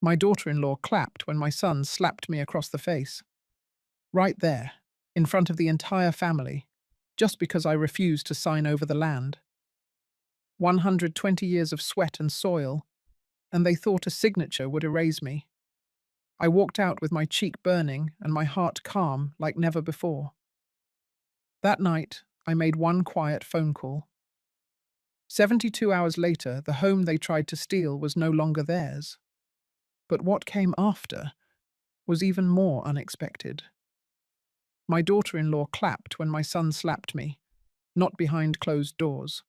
My daughter-in-law clapped when my son slapped me across the face. Right there, in front of the entire family, just because I refused to sign over the land. 120 years of sweat and soil, and they thought a signature would erase me. I walked out with my cheek burning and my heart calm like never before. That night, I made one quiet phone call. 72 hours later, the home they tried to steal was no longer theirs. But what came after was even more unexpected. My daughter-in-law clapped when my son slapped me, not behind closed doors,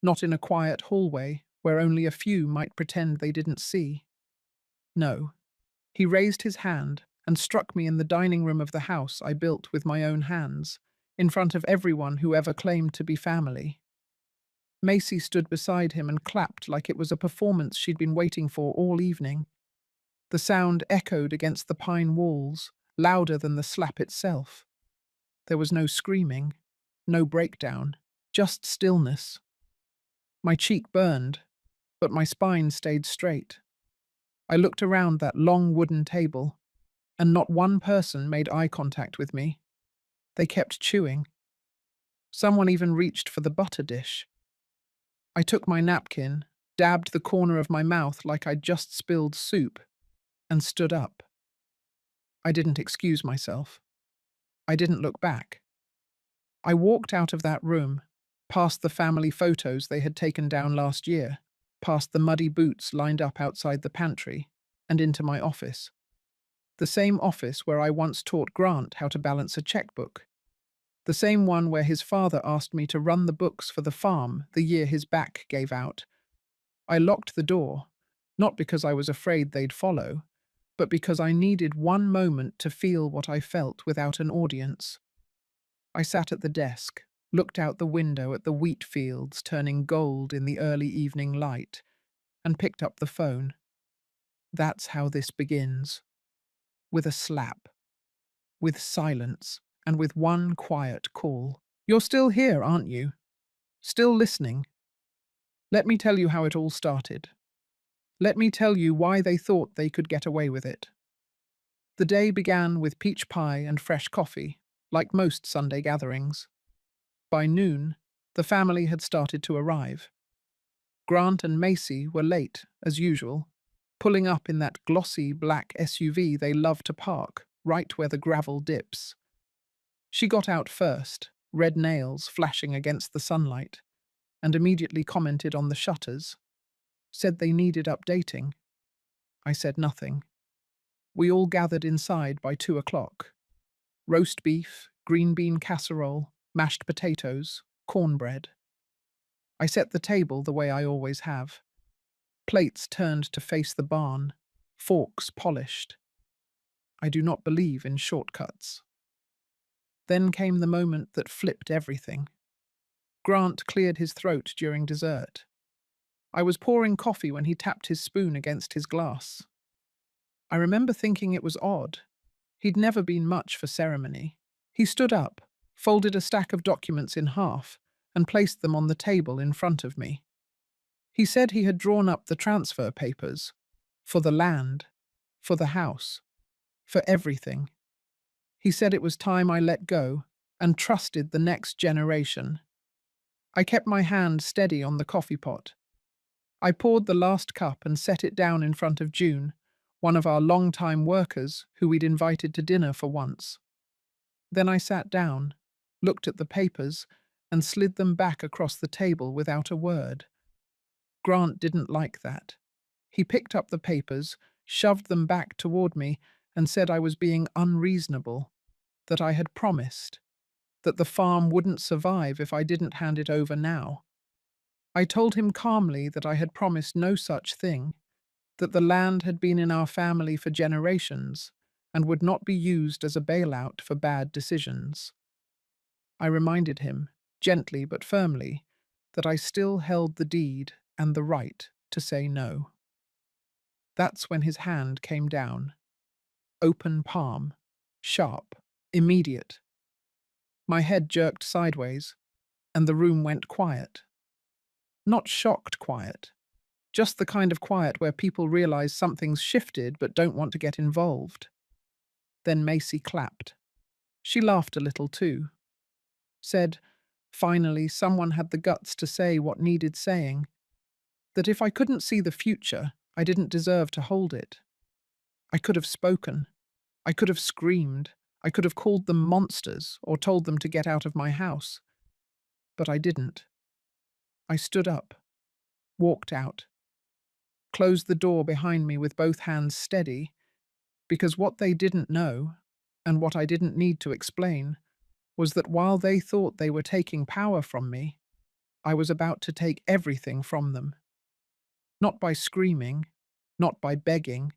not in a quiet hallway where only a few might pretend they didn't see. No, he raised his hand and struck me in the dining room of the house I built with my own hands, in front of everyone who ever claimed to be family. Macy stood beside him and clapped like it was a performance she'd been waiting for all evening. The sound echoed against the pine walls, louder than the slap itself. There was no screaming, no breakdown, just stillness. My cheek burned, but my spine stayed straight. I looked around that long wooden table, and not one person made eye contact with me. They kept chewing. Someone even reached for the butter dish. I took my napkin, dabbed the corner of my mouth like I'd just spilled soup, and stood up. I didn't excuse myself. I didn't look back. I walked out of that room, past the family photos they had taken down last year, past the muddy boots lined up outside the pantry, and into my office. The same office where I once taught Grant how to balance a checkbook. The same one where his father asked me to run the books for the farm the year his back gave out. I locked the door, not because I was afraid they'd follow, but because I needed one moment to feel what I felt without an audience. I sat at the desk, looked out the window at the wheat fields turning gold in the early evening light, and picked up the phone. That's how this begins. With a slap, with silence, and with one quiet call. You're still here, aren't you? Still listening? Let me tell you how it all started. Let me tell you why they thought they could get away with it. The day began with peach pie and fresh coffee, like most Sunday gatherings. By noon, the family had started to arrive. Grant and Macy were late, as usual, pulling up in that glossy black SUV they love to park, right where the gravel dips. She got out first, red nails flashing against the sunlight, and immediately commented on the shutters, said they needed updating. I said nothing. We all gathered inside by 2 o'clock. Roast beef, green bean casserole, mashed potatoes, cornbread. I set the table the way I always have. Plates turned to face the barn, forks polished. I do not believe in shortcuts. Then came the moment that flipped everything. Grant cleared his throat during dessert. I was pouring coffee when he tapped his spoon against his glass. I remember thinking it was odd. He'd never been much for ceremony. He stood up, folded a stack of documents in half, and placed them on the table in front of me. He said he had drawn up the transfer papers. For the land. For the house. For everything. He said it was time I let go and trusted the next generation. I kept my hand steady on the coffee pot. I poured the last cup and set it down in front of June, one of our long-time workers who we'd invited to dinner for once. Then I sat down, looked at the papers, and slid them back across the table without a word. Grant didn't like that. He picked up the papers, shoved them back toward me, and said I was being unreasonable, that I had promised, that the farm wouldn't survive if I didn't hand it over now. I told him calmly that I had promised no such thing, that the land had been in our family for generations and would not be used as a bailout for bad decisions. I reminded him, gently but firmly, that I still held the deed and the right to say no. That's when his hand came down. Open palm, sharp, immediate. My head jerked sideways, and the room went quiet. Not shocked quiet, Just the kind of quiet where people realize something's shifted but don't want to get involved. Then Macy clapped. She laughed a little too. Said, finally, someone had the guts to say what needed saying. That if I couldn't see the future, I didn't deserve to hold it. I could have spoken. I could have screamed. I could have called them monsters or told them to get out of my house. But I didn't. I stood up, walked out, closed the door behind me with both hands steady, because what they didn't know, and what I didn't need to explain, was that while they thought they were taking power from me, I was about to take everything from them. Not by screaming, not by begging,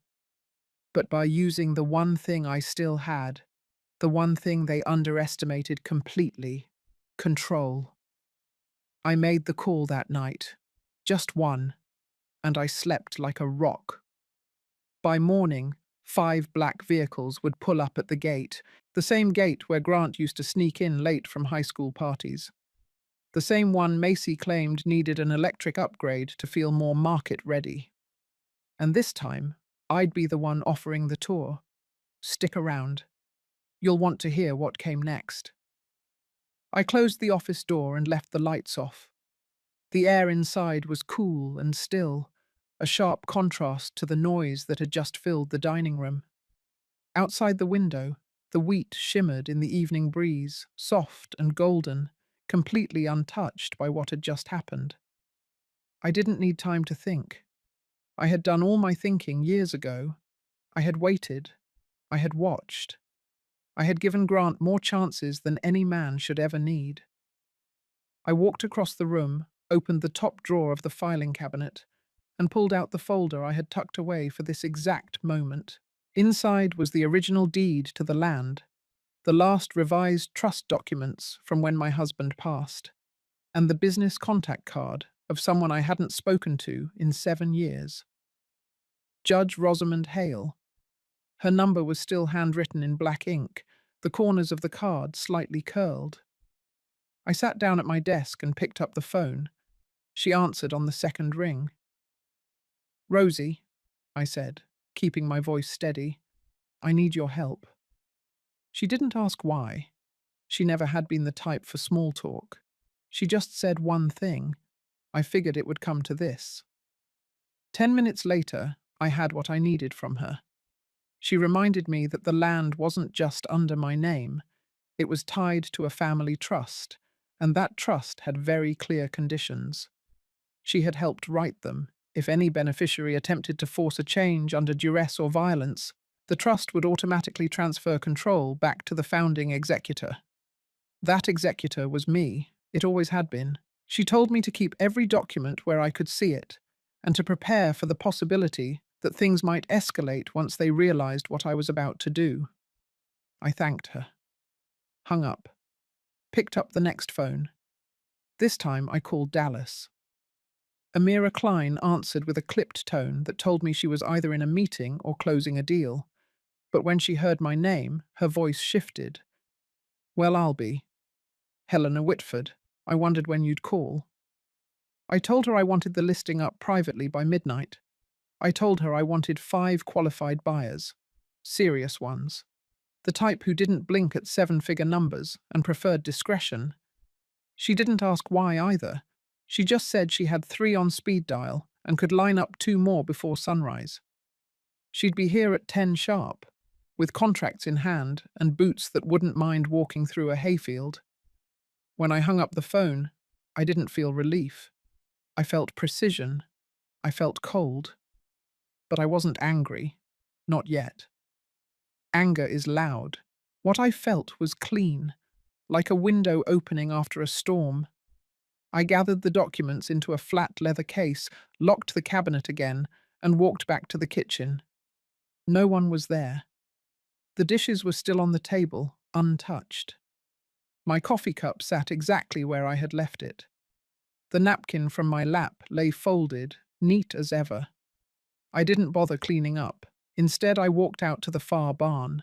but by using the one thing I still had, the one thing they underestimated completely: control. I made the call that night, just one, and I slept like a rock. By morning, 5 black vehicles would pull up at the gate, the same gate where Grant used to sneak in late from high school parties. The same one Macy claimed needed an electric upgrade to feel more market-ready. And this time, I'd be the one offering the tour. Stick around. You'll want to hear what came next. I closed the office door and left the lights off. The air inside was cool and still, a sharp contrast to the noise that had just filled the dining room. Outside the window, the wheat shimmered in the evening breeze, soft and golden, completely untouched by what had just happened. I didn't need time to think. I had done all my thinking years ago. I had waited. I had watched. I had given Grant more chances than any man should ever need. I walked across the room, opened the top drawer of the filing cabinet, and pulled out the folder I had tucked away for this exact moment. Inside was the original deed to the land, the last revised trust documents from when my husband passed, and the business contact card of someone I hadn't spoken to in 7 years. Judge Rosamond Hale. Her number was still handwritten in black ink, the corners of the card slightly curled. I sat down at my desk and picked up the phone. She answered on the second ring. "Rosie," I said, keeping my voice steady, "I need your help." She didn't ask why. She never had been the type for small talk. She just said one thing. I figured it would come to this. 10 minutes later, I had what I needed from her. She reminded me that the land wasn't just under my name. It was tied to a family trust, and that trust had very clear conditions. She had helped write them. If any beneficiary attempted to force a change under duress or violence, the trust would automatically transfer control back to the founding executor. That executor was me. It always had been. She told me to keep every document where I could see it, and to prepare for the possibility that things might escalate once they realized what I was about to do. I thanked her. Hung up. Picked up the next phone. This time I called Dallas. Amira Klein answered with a clipped tone that told me she was either in a meeting or closing a deal. But when she heard my name, her voice shifted. "Well, I'll be. Helena Whitford. I wondered when you'd call." I told her I wanted the listing up privately by midnight. I told her I wanted 5 qualified buyers. Serious ones. The type who didn't blink at 7-figure numbers and preferred discretion. She didn't ask why either. She just said she had 3 on speed dial and could line up 2 more before sunrise. She'd be here at 10 sharp, with contracts in hand and boots that wouldn't mind walking through a hayfield. When I hung up the phone, I didn't feel relief. I felt precision. I felt cold. But I wasn't angry. Not yet. Anger is loud. What I felt was clean, like a window opening after a storm. I gathered the documents into a flat leather case, locked the cabinet again, and walked back to the kitchen. No one was there. The dishes were still on the table, untouched. My coffee cup sat exactly where I had left it. The napkin from my lap lay folded, neat as ever. I didn't bother cleaning up. Instead, I walked out to the far barn.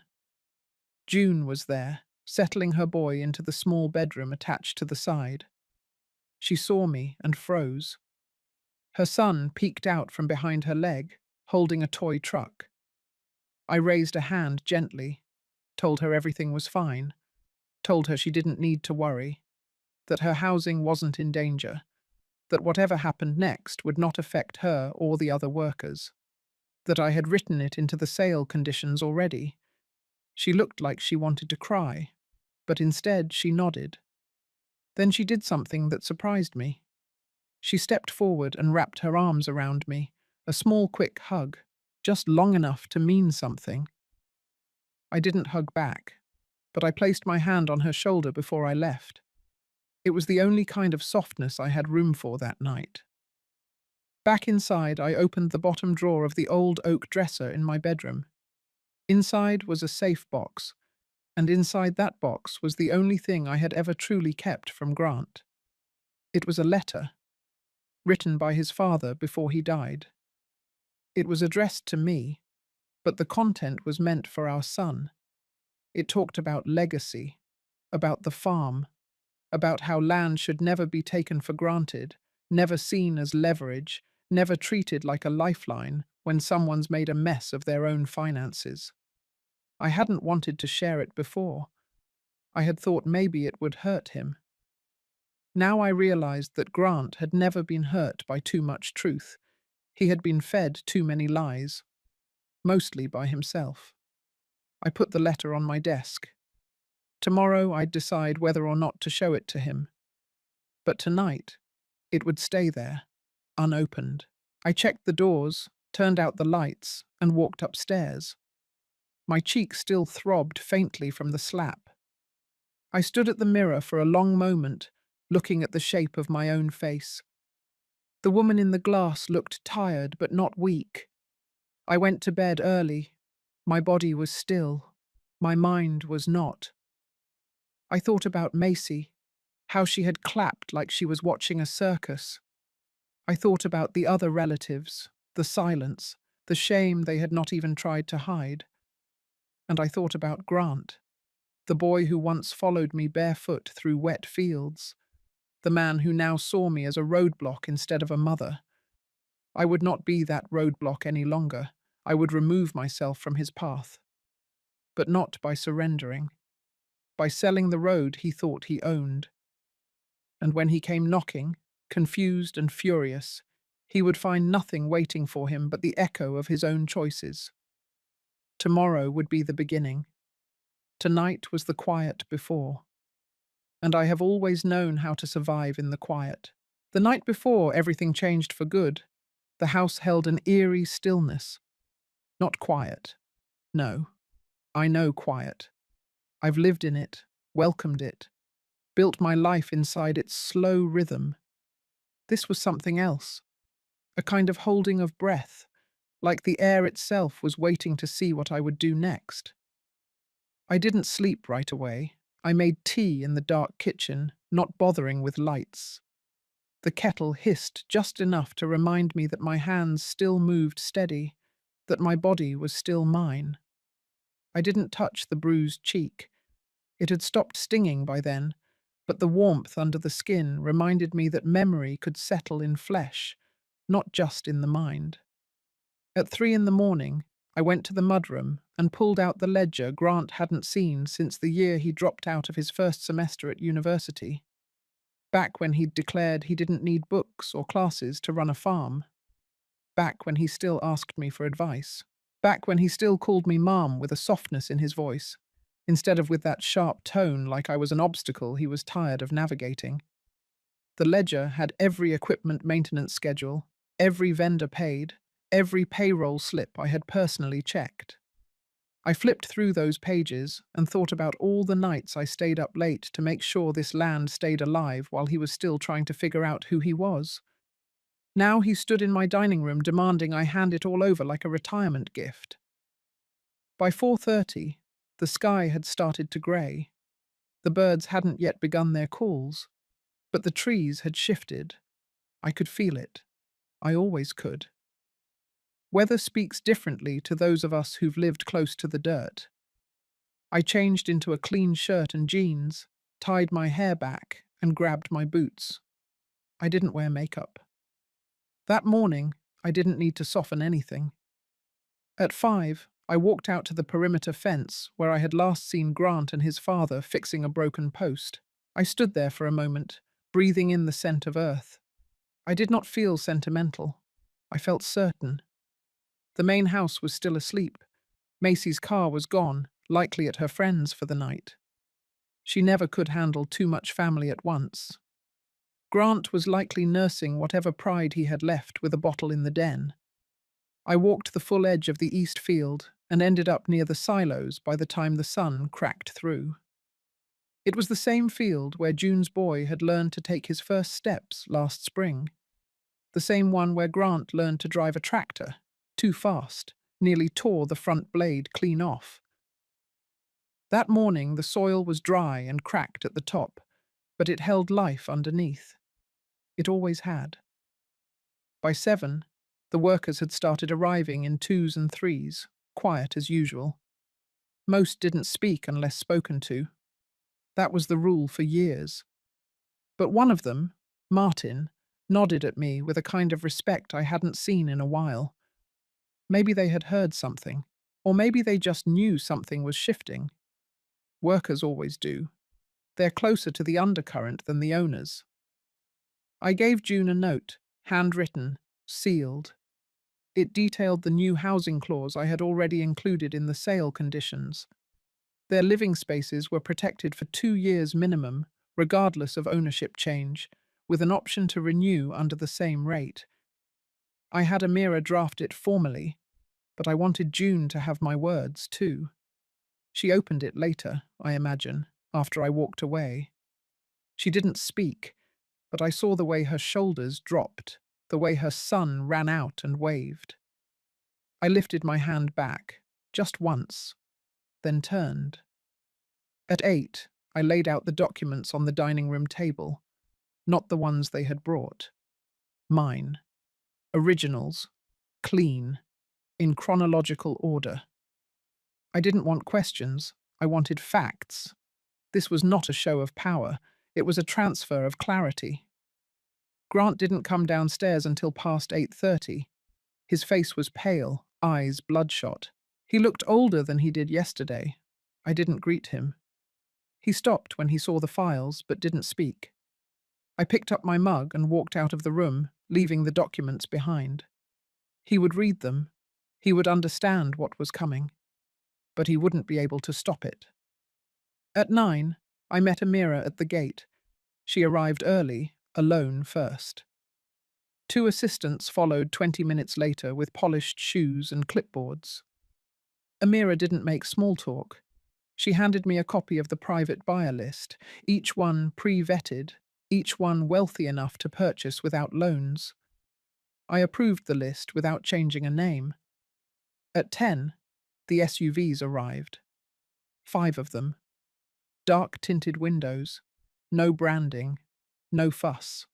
June was there, settling her boy into the small bedroom attached to the side. She saw me and froze. Her son peeked out from behind her leg, holding a toy truck. I raised a hand gently, told her everything was fine, told her she didn't need to worry, that her housing wasn't in danger, that whatever happened next would not affect her or the other workers, that I had written it into the sale conditions already. She looked like she wanted to cry, but instead she nodded. Then she did something that surprised me. She stepped forward and wrapped her arms around me, a small, quick hug, just long enough to mean something. I didn't hug back, but I placed my hand on her shoulder before I left. It was the only kind of softness I had room for that night. Back inside, I opened the bottom drawer of the old oak dresser in my bedroom. Inside was a safe box, and inside that box was the only thing I had ever truly kept from Grant. It was a letter, written by his father before he died. It was addressed to me, but the content was meant for our son. It talked about legacy, about the farm, about how land should never be taken for granted, never seen as leverage, never treated like a lifeline when someone's made a mess of their own finances. I hadn't wanted to share it before. I had thought maybe it would hurt him. Now I realized that Grant had never been hurt by too much truth. He had been fed too many lies, mostly by himself. I put the letter on my desk. Tomorrow I'd decide whether or not to show it to him. But tonight, it would stay there, unopened. I checked the doors, turned out the lights, and walked upstairs. My cheek still throbbed faintly from the slap. I stood at the mirror for a long moment, looking at the shape of my own face. The woman in the glass looked tired but not weak. I went to bed early. My body was still. My mind was not. I thought about Macy, how she had clapped like she was watching a circus. I thought about the other relatives, the silence, the shame they had not even tried to hide. And I thought about Grant, the boy who once followed me barefoot through wet fields, the man who now saw me as a roadblock instead of a mother. I would not be that roadblock any longer. I would remove myself from his path. But not by surrendering. By selling the road he thought he owned. And when he came knocking, confused and furious, he would find nothing waiting for him but the echo of his own choices. Tomorrow would be the beginning. Tonight was the quiet before. And I have always known how to survive in the quiet. The night before everything changed for good, the house held an eerie stillness. Not quiet. No, I know quiet. I've lived in it, welcomed it, built my life inside its slow rhythm. This was something else, a kind of holding of breath, like the air itself was waiting to see what I would do next. I didn't sleep right away. I made tea in the dark kitchen, not bothering with lights. The kettle hissed just enough to remind me that my hands still moved steady, that my body was still mine. I didn't touch the bruised cheek. It had stopped stinging by then, but the warmth under the skin reminded me that memory could settle in flesh, not just in the mind. At 3 in the morning, I went to the mudroom and pulled out the ledger Grant hadn't seen since the year he dropped out of his first semester at university. Back when he'd declared he didn't need books or classes to run a farm. Back when he still asked me for advice. Back when he still called me Mom with a softness in his voice, instead of with that sharp tone like I was an obstacle he was tired of navigating. The ledger had every equipment maintenance schedule, every vendor paid, every payroll slip I had personally checked. I flipped through those pages and thought about all the nights I stayed up late to make sure this land stayed alive while he was still trying to figure out who he was. Now he stood in my dining room demanding I hand it all over like a retirement gift. By 4:30, the sky had started to grey. The birds hadn't yet begun their calls, but the trees had shifted. I could feel it. I always could. Weather speaks differently to those of us who've lived close to the dirt. I changed into a clean shirt and jeans, tied my hair back, and grabbed my boots. I didn't wear makeup. That morning, I didn't need to soften anything. At 5, I walked out to the perimeter fence where I had last seen Grant and his father fixing a broken post. I stood there for a moment, breathing in the scent of earth. I did not feel sentimental. I felt certain. The main house was still asleep. Macy's car was gone, likely at her friend's for the night. She never could handle too much family at once. Grant was likely nursing whatever pride he had left with a bottle in the den. I walked the full edge of the east field and ended up near the silos by the time the sun cracked through. It was the same field where June's boy had learned to take his first steps last spring. The same one where Grant learned to drive a tractor, too fast, nearly tore the front blade clean off. That morning the soil was dry and cracked at the top, but it held life underneath. It always had. By 7, the workers had started arriving in 2s and 3s, quiet as usual. Most didn't speak unless spoken to. That was the rule for years. But one of them, Martin, nodded at me with a kind of respect I hadn't seen in a while. Maybe they had heard something, or maybe they just knew something was shifting. Workers always do. They're closer to the undercurrent than the owners. I gave June a note, handwritten, sealed. It detailed the new housing clause I had already included in the sale conditions. Their living spaces were protected for 2 years minimum, regardless of ownership change, with an option to renew under the same rate. I had Amira draft it formally, but I wanted June to have my words too. She opened it later, I imagine, after I walked away. She didn't speak, but I saw the way her shoulders dropped, the way her son ran out and waved. I lifted my hand back, just once, then turned. At 8, I laid out the documents on the dining room table, not the ones they had brought. Mine. Originals. Clean. In chronological order. I didn't want questions, I wanted facts. This was not a show of power, it was a transfer of clarity. Grant didn't come downstairs until past 8:30. His face was pale, eyes bloodshot. He looked older than he did yesterday. I didn't greet him. He stopped when he saw the files, but didn't speak. I picked up my mug and walked out of the room, leaving the documents behind. He would read them. He would understand what was coming. But he wouldn't be able to stop it. At 9, I met Amira at the gate. She arrived early, alone first. 2 assistants followed 20 minutes later with polished shoes and clipboards. Amira didn't make small talk. She handed me a copy of the private buyer list, each one pre-vetted, each one wealthy enough to purchase without loans. I approved the list without changing a name. At 10, the SUVs arrived. 5 of them. Dark-tinted windows. No branding. No fuss.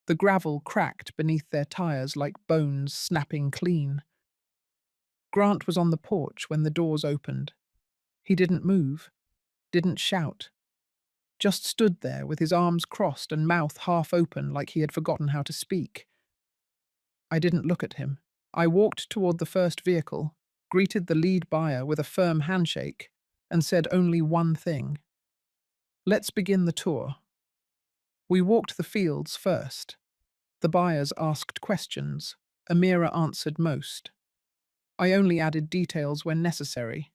The gravel cracked beneath their tires like bones snapping clean. Grant was on the porch when the doors opened. He didn't move, didn't shout. Just stood there with his arms crossed and mouth half open like he had forgotten how to speak. I didn't look at him. I walked toward the first vehicle, greeted the lead buyer with a firm handshake, and said only one thing. Let's begin the tour. We walked the fields first. The buyers asked questions. Amira answered most. I only added details when necessary.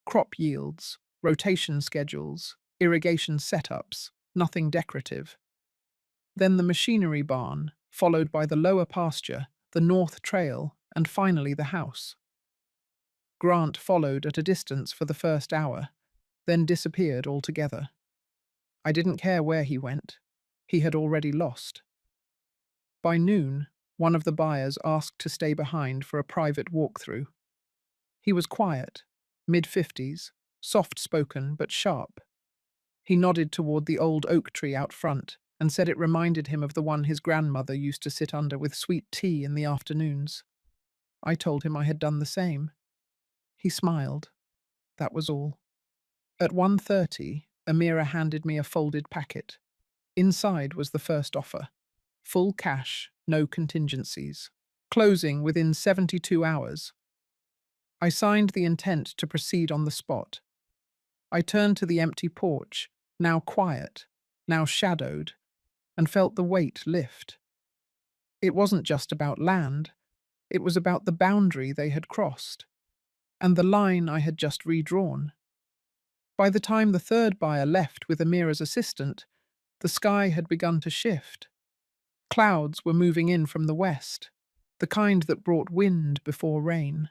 Crop yields, rotation schedules, irrigation setups, nothing decorative. Then the machinery barn, followed by the lower pasture, the north trail, and finally the house. Grant followed at a distance for the first hour, then disappeared altogether. I didn't care where he went. He had already lost. By noon, one of the buyers asked to stay behind for a private walkthrough. He was quiet, mid-50s, soft-spoken but sharp. He nodded toward the old oak tree out front and said it reminded him of the one his grandmother used to sit under with sweet tea in the afternoons. I told him I had done the same. He smiled. That was all. At 1:30, Amira handed me a folded packet. Inside was the first offer. Full cash, no contingencies. Closing within 72 hours. I signed the intent to proceed on the spot. I turned to the empty porch, now quiet, now shadowed, and felt the weight lift. It wasn't just about land, it was about the boundary they had crossed, and the line I had just redrawn. By the time the third buyer left with Amira's assistant, the sky had begun to shift. Clouds were moving in from the west, the kind that brought wind before rain.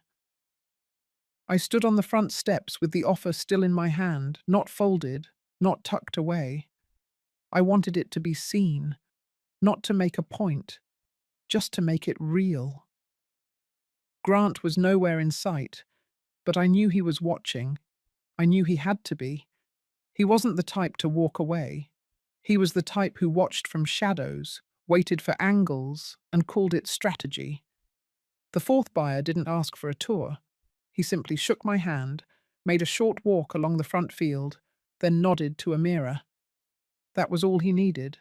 I stood on the front steps with the offer still in my hand, not folded, not tucked away. I wanted it to be seen, not to make a point, just to make it real. Grant was nowhere in sight, but I knew he was watching. I knew he had to be. He wasn't the type to walk away. He was the type who watched from shadows, waited for angles, and called it strategy. The fourth buyer didn't ask for a tour. He simply shook my hand, made a short walk along the front field, then nodded to Amira. That was all he needed.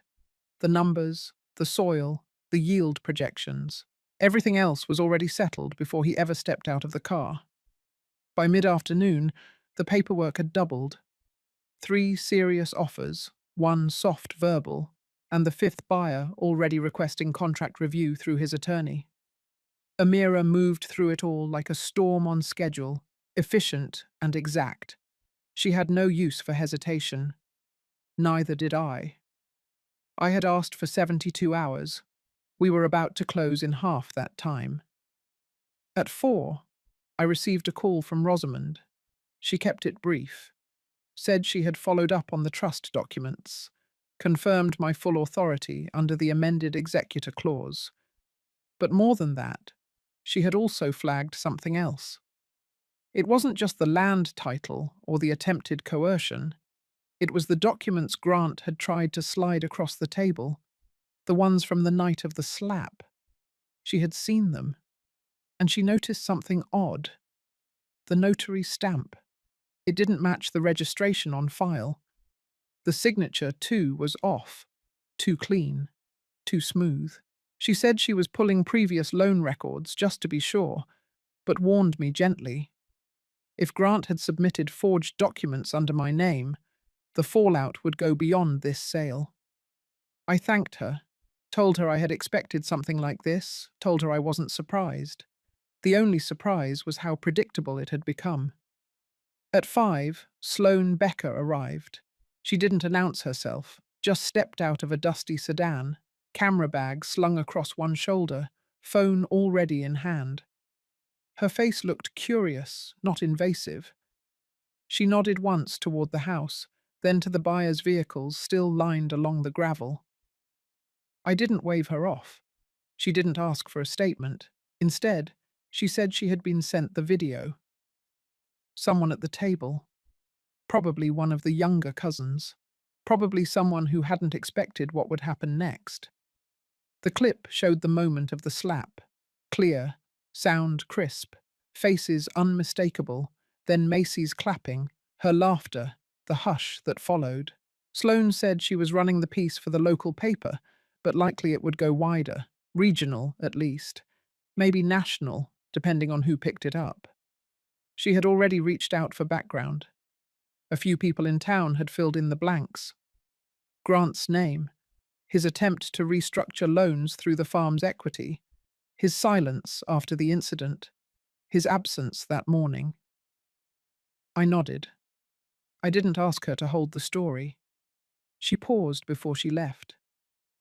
The numbers, the soil, the yield projections. Everything else was already settled before he ever stepped out of the car. By mid-afternoon, the paperwork had doubled. 3 serious offers, 1 soft verbal, and the fifth buyer already requesting contract review through his attorney. Amira moved through it all like a storm on schedule, efficient and exact. She had no use for hesitation. Neither did I. I had asked for 72 hours. We were about to close in half that time. At 4, I received a call from Rosamond. She kept it brief. Said she had followed up on the trust documents, confirmed my full authority under the amended executor clause. But more than that, she had also flagged something else. It wasn't just the land title or the attempted coercion. It was the documents Grant had tried to slide across the table, the ones from the night of the slap. She had seen them, and she noticed something odd. The notary stamp. It didn't match the registration on file. The signature, too, was off. Too clean. Too smooth. She said she was pulling previous loan records just to be sure, but warned me gently. If Grant had submitted forged documents under my name, the fallout would go beyond this sale. I thanked her, told her I had expected something like this, told her I wasn't surprised. The only surprise was how predictable it had become. At 5, Sloane Becker arrived. She didn't announce herself, just stepped out of a dusty sedan, camera bag slung across one shoulder, phone already in hand. Her face looked curious, not invasive. She nodded once toward the house, then to the buyer's vehicles still lined along the gravel. I didn't wave her off. She didn't ask for a statement. Instead, she said she had been sent the video. Someone at the table. Probably one of the younger cousins. Probably someone who hadn't expected what would happen next. The clip showed the moment of the slap. Clear, sound crisp, faces unmistakable, then Macy's clapping, her laughter, the hush that followed. Sloane said she was running the piece for the local paper, but likely it would go wider, regional at least, maybe national, depending on who picked it up. She had already reached out for background. A few people in town had filled in the blanks. Grant's name, his attempt to restructure loans through the farm's equity, his silence after the incident, his absence that morning. I nodded. I didn't ask her to hold the story. She paused before she left.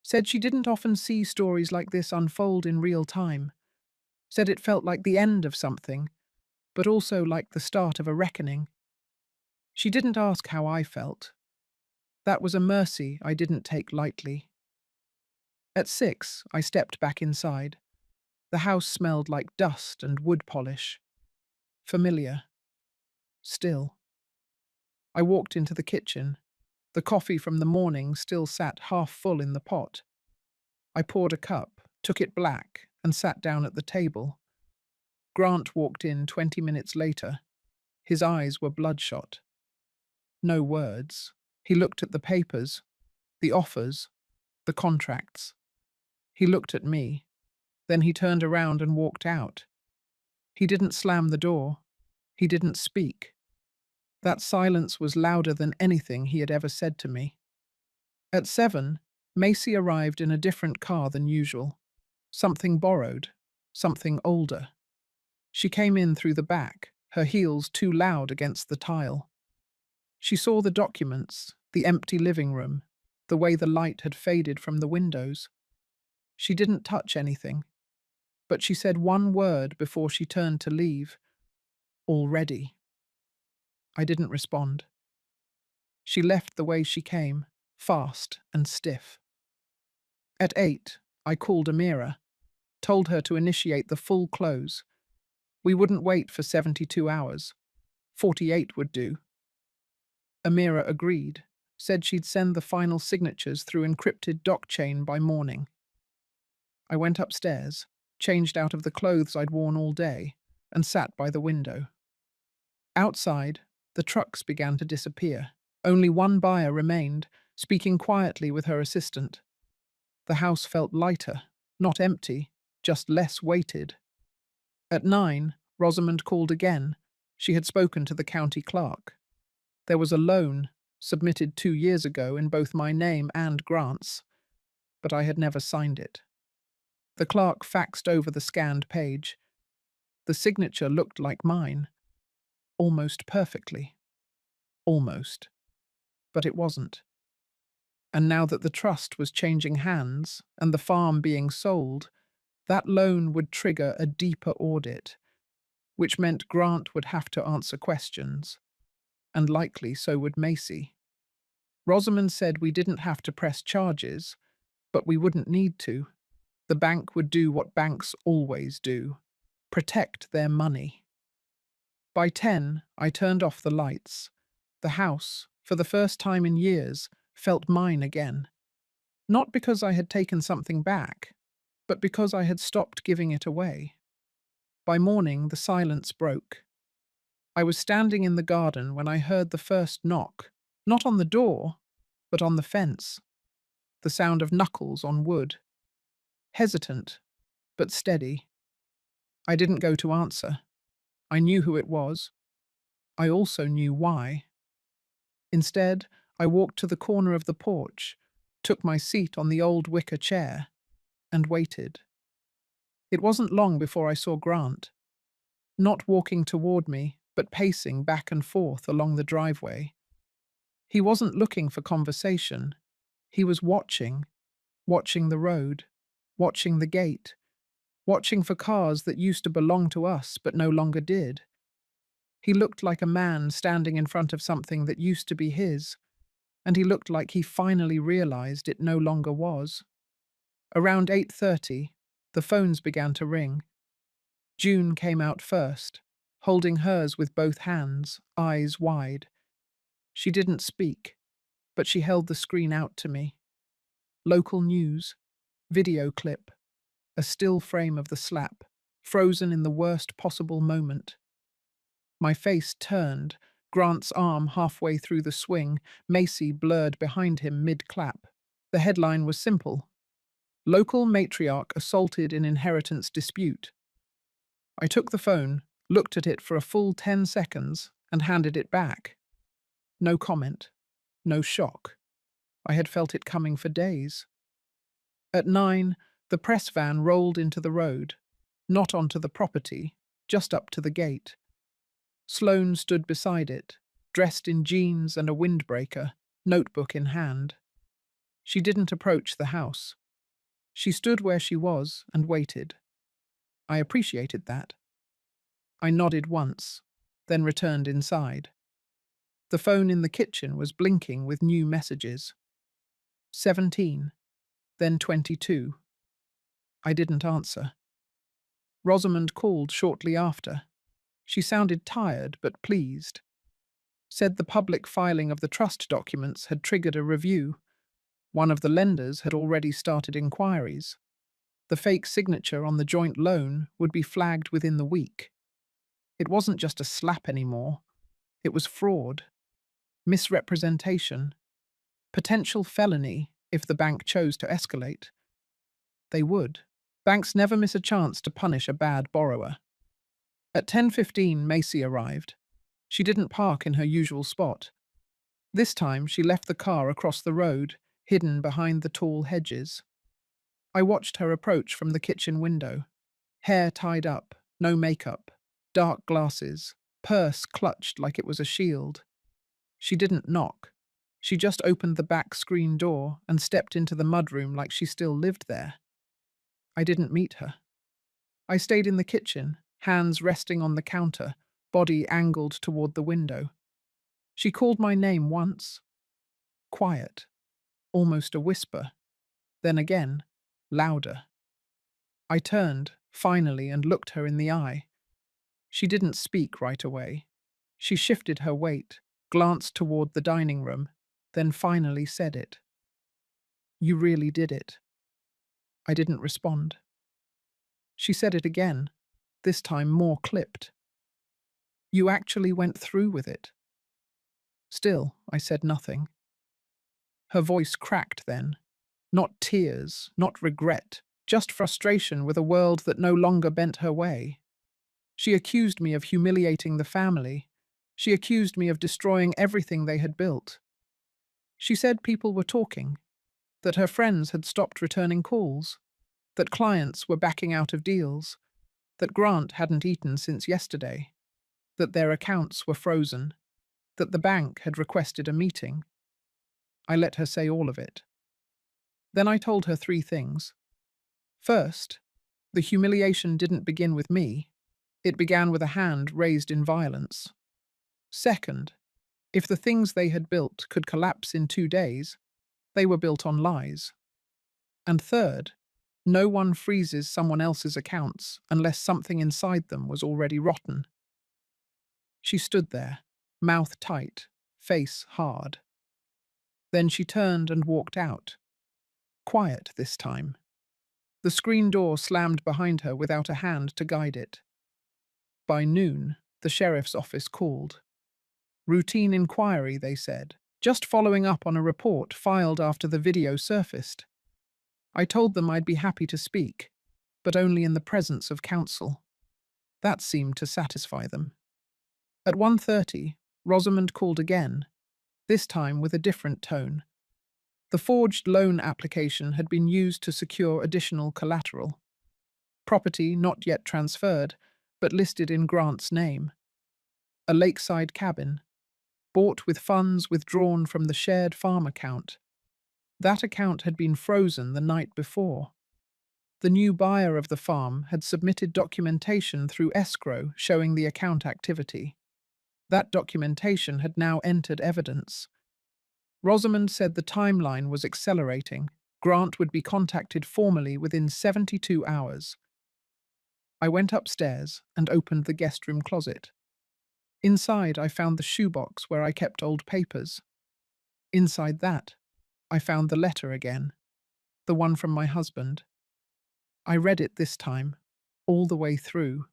Said she didn't often see stories like this unfold in real time. Said it felt like the end of something, but also like the start of a reckoning. She didn't ask how I felt. That was a mercy I didn't take lightly. At 6, I stepped back inside. The house smelled like dust and wood polish. Familiar. Still. I walked into the kitchen. The coffee from the morning still sat half full in the pot. I poured a cup, took it black, and sat down at the table. Grant walked in 20 minutes later. His eyes were bloodshot. No words. He looked at the papers, the offers, the contracts. He looked at me. Then he turned around and walked out. He didn't slam the door. He didn't speak. That silence was louder than anything he had ever said to me. At 7, Macy arrived in a different car than usual. Something borrowed. Something older. She came in through the back, her heels too loud against the tile. She saw the documents, the empty living room, the way the light had faded from the windows. She didn't touch anything, but she said one word before she turned to leave. Already. I didn't respond. She left the way she came, fast and stiff. At 8, I called Amira, told her to initiate the full close. We wouldn't wait for 72 hours. 48 would do. Amira agreed, said she'd send the final signatures through encrypted doc chain by morning. I went upstairs, changed out of the clothes I'd worn all day, and sat by the window. Outside, the trucks began to disappear. Only one buyer remained, speaking quietly with her assistant. The house felt lighter, not empty, just less weighted. At 9, Rosamond called again. She had spoken to the county clerk. There was a loan, submitted 2 years ago in both my name and Grant's, but I had never signed it. The clerk faxed over the scanned page. The signature looked like mine. Almost perfectly. Almost. But it wasn't. And now that the trust was changing hands and the farm being sold, that loan would trigger a deeper audit, which meant Grant would have to answer questions, and likely so would Macy. Rosamond said we didn't have to press charges, but we wouldn't need to. The bank would do what banks always do, protect their money. By 10, I turned off the lights. The house, for the first time in years, felt mine again. Not because I had taken something back, but because I had stopped giving it away. By morning, the silence broke. I was standing in the garden when I heard the first knock, not on the door, but on the fence. The sound of knuckles on wood. Hesitant, but steady. I didn't go to answer. I knew who it was. I also knew why. Instead, I walked to the corner of the porch, took my seat on the old wicker chair, and waited. It wasn't long before I saw Grant, not walking toward me, but pacing back and forth along the driveway. He wasn't looking for conversation. He was watching the road, watching the gate, watching for cars that used to belong to us but no longer did. He looked like a man standing in front of something that used to be his, and he looked like he finally realized it no longer was. Around 8:30, the phones began to ring. June came out first, holding hers with both hands, eyes wide. She didn't speak, but she held the screen out to me. Local news, video clip, a still frame of the slap, frozen in the worst possible moment. My face turned, Grant's arm halfway through the swing, Macy blurred behind him mid-clap. The headline was simple. Local matriarch assaulted in inheritance dispute. I took the phone, looked at it for a full 10 seconds, and handed it back. No comment. No shock. I had felt it coming for days. At 9, the press van rolled into the road, not onto the property, just up to the gate. Sloane stood beside it, dressed in jeans and a windbreaker, notebook in hand. She didn't approach the house. She stood where she was and waited. I appreciated that. I nodded once, then returned inside. The phone in the kitchen was blinking with new messages. 17, then 22. I didn't answer. Rosamond called shortly after. She sounded tired but pleased. Said the public filing of the trust documents had triggered a review. One of the lenders had already started inquiries. The fake signature on the joint loan would be flagged within the week. It wasn't just a slap anymore. It was fraud, misrepresentation, potential felony if the bank chose to escalate. They would. Banks never miss a chance to punish a bad borrower. At 10:15, Macy arrived. She didn't park in her usual spot. This time, she left the car across the road, hidden behind the tall hedges. I watched her approach from the kitchen window. Hair tied up, no makeup, dark glasses, purse clutched like it was a shield. She didn't knock. She just opened the back screen door and stepped into the mudroom like she still lived there. I didn't meet her. I stayed in the kitchen, hands resting on the counter, body angled toward the window. She called my name once. Quiet, almost a whisper. Then again, louder. I turned, finally, and looked her in the eye. She didn't speak right away. She shifted her weight, glanced toward the dining room, then finally said it. "You really did it." I didn't respond. She said it again, this time more clipped. "You actually went through with it." Still, I said nothing. Her voice cracked then. Not tears, not regret, just frustration with a world that no longer bent her way. She accused me of humiliating the family. She accused me of destroying everything they had built. She said people were talking, that her friends had stopped returning calls, that clients were backing out of deals, that Grant hadn't eaten since yesterday, that their accounts were frozen, that the bank had requested a meeting. I let her say all of it. Then I told her three things. First, the humiliation didn't begin with me. It began with a hand raised in violence. Second, if the things they had built could collapse in 2 days, they were built on lies. And third, no one freezes someone else's accounts unless something inside them was already rotten. She stood there, mouth tight, face hard. Then she turned and walked out. Quiet this time. The screen door slammed behind her without a hand to guide it. By noon, the sheriff's office called. Routine inquiry, they said, just following up on a report filed after the video surfaced. I told them I'd be happy to speak, but only in the presence of counsel. That seemed to satisfy them. At 1:30, Rosamond called again, this time with a different tone. The forged loan application had been used to secure additional collateral. Property not yet transferred, but listed in Grant's name. A lakeside cabin, bought with funds withdrawn from the shared farm account. That account had been frozen the night before. The new buyer of the farm had submitted documentation through escrow showing the account activity. That documentation had now entered evidence. Rosamond said the timeline was accelerating. Grant would be contacted formally within 72 hours. I went upstairs and opened the guest room closet. Inside, I found the shoebox where I kept old papers. Inside that, I found the letter again, the one from my husband. I read it this time, all the way through.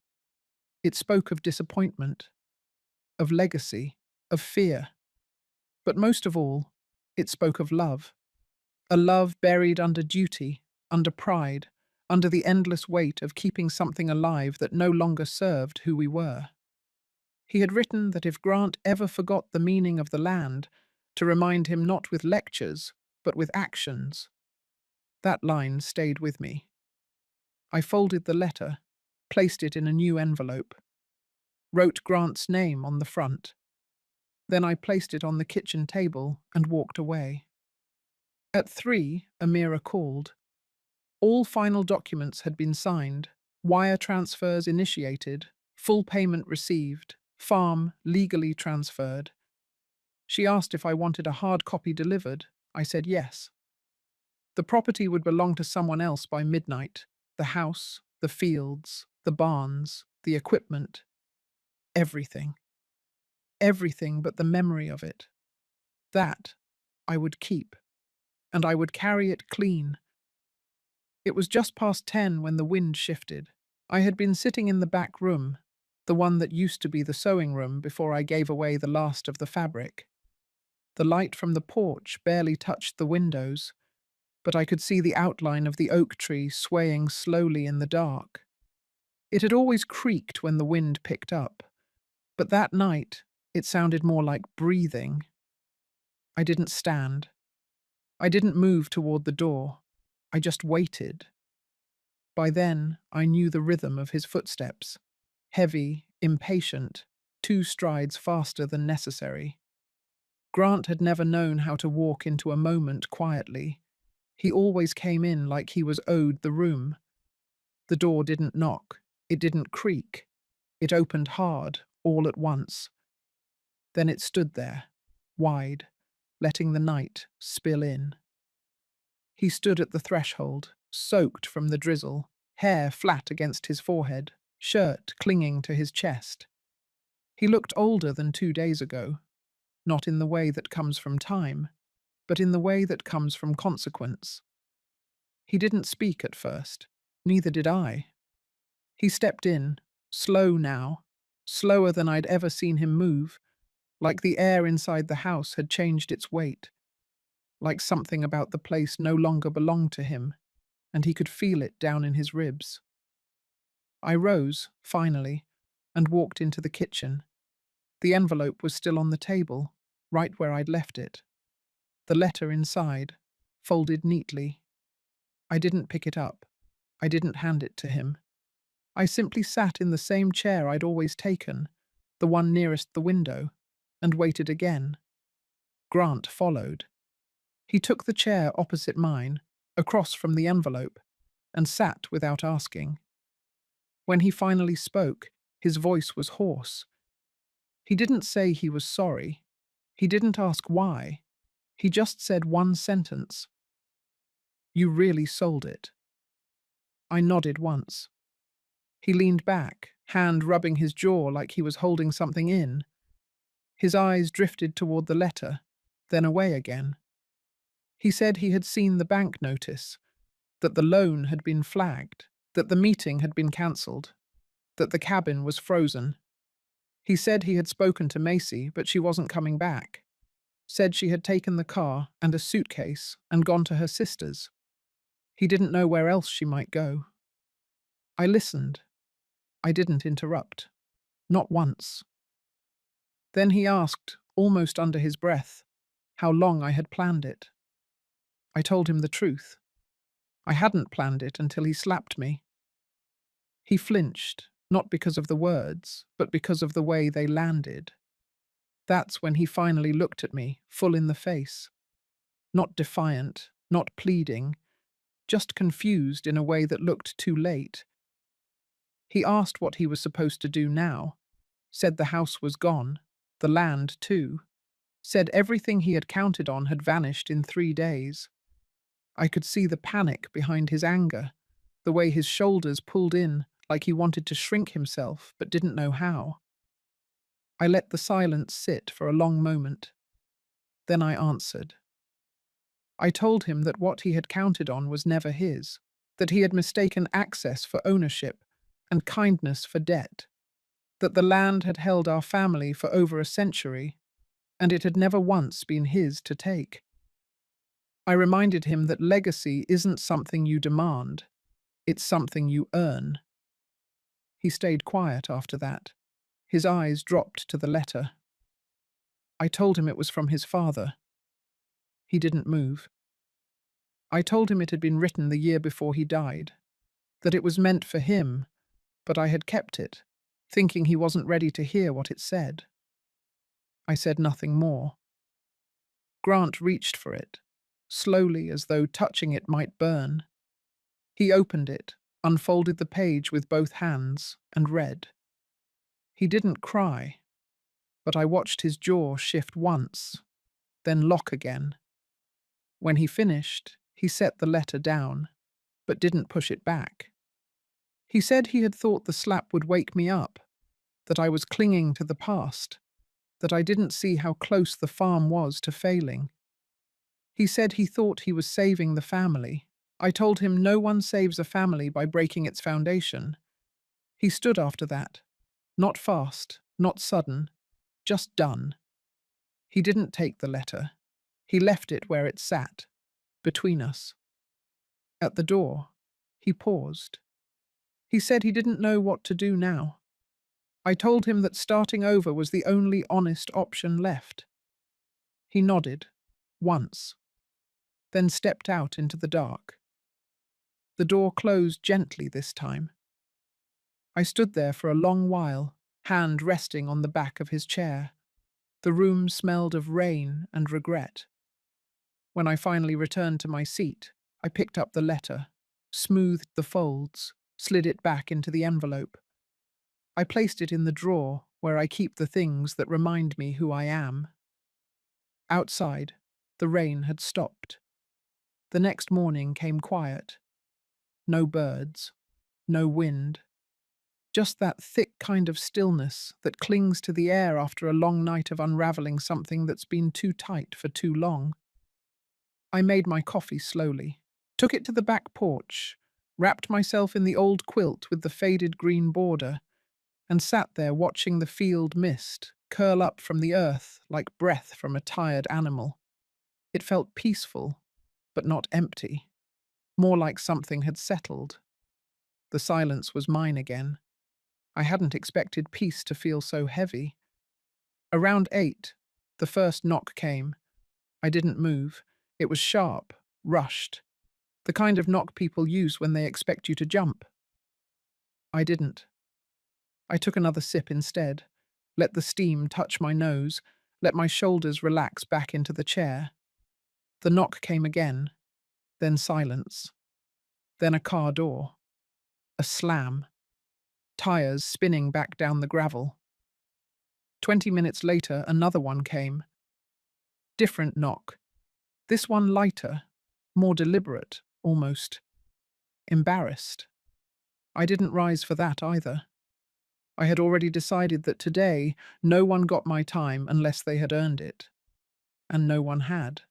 It spoke of disappointment, of legacy, of fear. But most of all, it spoke of love. A love buried under duty, under pride, under the endless weight of keeping something alive that no longer served who we were. He had written that if Grant ever forgot the meaning of the land, to remind him not with lectures, but with actions. That line stayed with me. I folded the letter, placed it in a new envelope, wrote Grant's name on the front. Then I placed it on the kitchen table and walked away. At 3, Amira called. All final documents had been signed, wire transfers initiated, full payment received, farm legally transferred. She asked if I wanted a hard copy delivered. I said yes. The property would belong to someone else by midnight. The house, the fields, the barns, the equipment, everything. Everything but the memory of it. That I would keep, and I would carry it clean. It was just past 10 when the wind shifted. I had been sitting in the back room, the one that used to be the sewing room before I gave away the last of the fabric. The light from the porch barely touched the windows. but I could see the outline of the oak tree swaying slowly in the dark. It had always creaked when the wind picked up, but that night it sounded more like breathing. I didn't stand. I didn't move toward the door. I just waited. By then, I knew the rhythm of his footsteps. Heavy, impatient, 2 strides faster than necessary. Grant had never known how to walk into a moment quietly. He always came in like he was owed the room. The door didn't knock. It didn't creak. It opened hard, all at once. Then it stood there, wide, letting the night spill in. He stood at the threshold, soaked from the drizzle, hair flat against his forehead, shirt clinging to his chest. He looked older than 2 days ago, not in the way that comes from time, but in the way that comes from consequence. He didn't speak at first, neither did I. He stepped in, slow now, slower than I'd ever seen him move, like the air inside the house had changed its weight, like something about the place no longer belonged to him, and he could feel it down in his ribs. I rose, finally, and walked into the kitchen. The envelope was still on the table, right where I'd left it. The letter inside, folded neatly. I didn't pick it up. I didn't hand it to him. I simply sat in the same chair I'd always taken, the one nearest the window, and waited again. Grant followed. He took the chair opposite mine, across from the envelope, and sat without asking. When he finally spoke, his voice was hoarse. He didn't say he was sorry. He didn't ask why. He just said one sentence. "You really sold it." I nodded once. He leaned back, hand rubbing his jaw like he was holding something in. His eyes drifted toward the letter, then away again. He said he had seen the bank notice, that the loan had been flagged, that the meeting had been cancelled, that the cabin was frozen. He said he had spoken to Macy, but she wasn't coming back. Said she had taken the car and a suitcase and gone to her sister's. He didn't know where else she might go. I listened. I didn't interrupt. Not once. Then he asked, almost under his breath, how long I had planned it. I told him the truth. I hadn't planned it until he slapped me. He flinched, not because of the words, but because of the way they landed. That's when he finally looked at me, full in the face. Not defiant, not pleading, just confused in a way that looked too late. He asked what he was supposed to do now, said the house was gone, the land too, said everything he had counted on had vanished in 3 days. I could see the panic behind his anger, the way his shoulders pulled in like he wanted to shrink himself but didn't know how. I let the silence sit for a long moment. Then I answered. I told him that what he had counted on was never his, that he had mistaken access for ownership and kindness for debt, that the land had held our family for over a century, and it had never once been his to take. I reminded him that legacy isn't something you demand, it's something you earn. He stayed quiet after that. His eyes dropped to the letter. I told him it was from his father. He didn't move. I told him it had been written the year before he died, that it was meant for him, but I had kept it, thinking he wasn't ready to hear what it said. I said nothing more. Grant reached for it, slowly as though touching it might burn. He opened it, unfolded the page with both hands, and read. He didn't cry, but I watched his jaw shift once, then lock again. When he finished, he set the letter down, but didn't push it back. He said he had thought the slap would wake me up, that I was clinging to the past, that I didn't see how close the farm was to failing. He said he thought he was saving the family. I told him no one saves a family by breaking its foundation. He stood after that. Not fast, not sudden, just done. He didn't take the letter. He left it where it sat, between us. At the door, he paused. He said he didn't know what to do now. I told him that starting over was the only honest option left. He nodded, once, then stepped out into the dark. The door closed gently this time. I stood there for a long while, hand resting on the back of his chair. The room smelled of rain and regret. When I finally returned to my seat, I picked up the letter, smoothed the folds, slid it back into the envelope. I placed it in the drawer where I keep the things that remind me who I am. Outside, the rain had stopped. The next morning came quiet. No birds, no wind. Just that thick kind of stillness that clings to the air after a long night of unraveling something that's been too tight for too long. I made my coffee slowly, took it to the back porch, wrapped myself in the old quilt with the faded green border, and sat there watching the field mist curl up from the earth like breath from a tired animal. It felt peaceful, but not empty, more like something had settled. The silence was mine again. I hadn't expected peace to feel so heavy. Around 8, the first knock came. I didn't move. It was sharp, rushed, the kind of knock people use when they expect you to jump. I didn't. I took another sip instead, let the steam touch my nose, let my shoulders relax back into the chair. The knock came again, then silence, then a car door, a slam, tires spinning back down the gravel. 20 minutes later, another one came. Different knock. This one lighter, more deliberate, almost embarrassed. I didn't rise for that either. I had already decided that today no one got my time unless they had earned it. And no one had.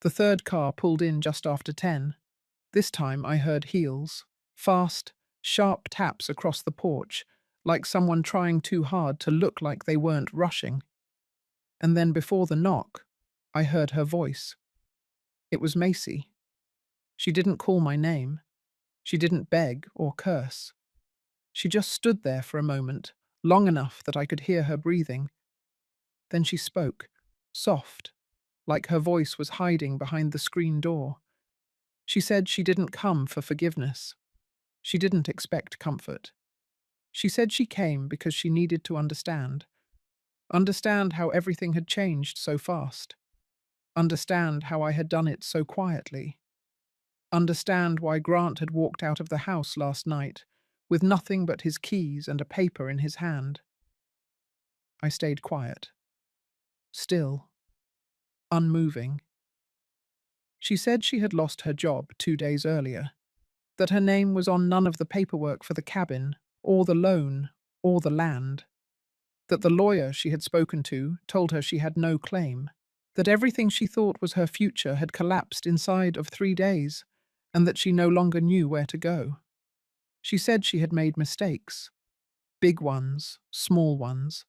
The third car pulled in just after 10. This time I heard heels, fast, sharp taps across the porch, like someone trying too hard to look like they weren't rushing. And then before the knock, I heard her voice. It was Macy. She didn't call my name. She didn't beg or curse. She just stood there for a moment, long enough that I could hear her breathing. Then she spoke, soft, like her voice was hiding behind the screen door. She said she didn't come for forgiveness. She didn't expect comfort. She said she came because she needed to understand. Understand how everything had changed so fast. Understand how I had done it so quietly. Understand why Grant had walked out of the house last night, with nothing but his keys and a paper in his hand. I stayed quiet. Still. Unmoving. She said she had lost her job 2 days earlier, that her name was on none of the paperwork for the cabin, or the loan, or the land, that the lawyer she had spoken to told her she had no claim, that everything she thought was her future had collapsed inside of 3 days, and that she no longer knew where to go. She said she had made mistakes. Big ones, small ones,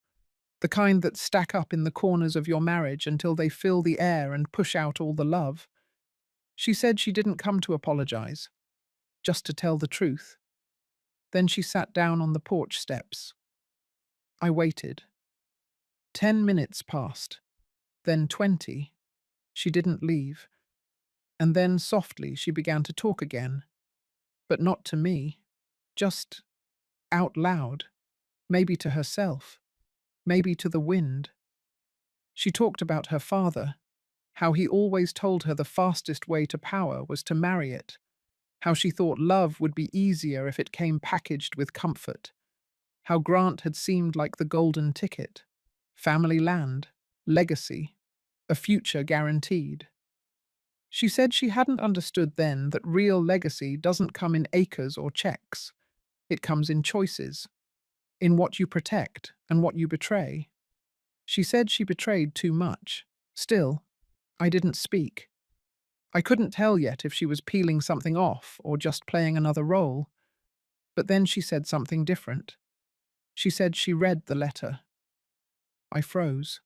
the kind that stack up in the corners of your marriage until they fill the air and push out all the love. She said she didn't come to apologize, just to tell the truth. Then she sat down on the porch steps. I waited. 10 minutes passed, then 20. She didn't leave. And then softly she began to talk again. But not to me, just out loud, maybe to herself, maybe to the wind. She talked about her father, how he always told her the fastest way to power was to marry it, how she thought love would be easier if it came packaged with comfort, how Grant had seemed like the golden ticket, family land, legacy, a future guaranteed. She said she hadn't understood then that real legacy doesn't come in acres or checks. It comes in choices, in what you protect and what you betray. She said she betrayed too much. Still, I didn't speak. I couldn't tell yet if she was peeling something off or just playing another role. But then she said something different. She said she read the letter. I froze.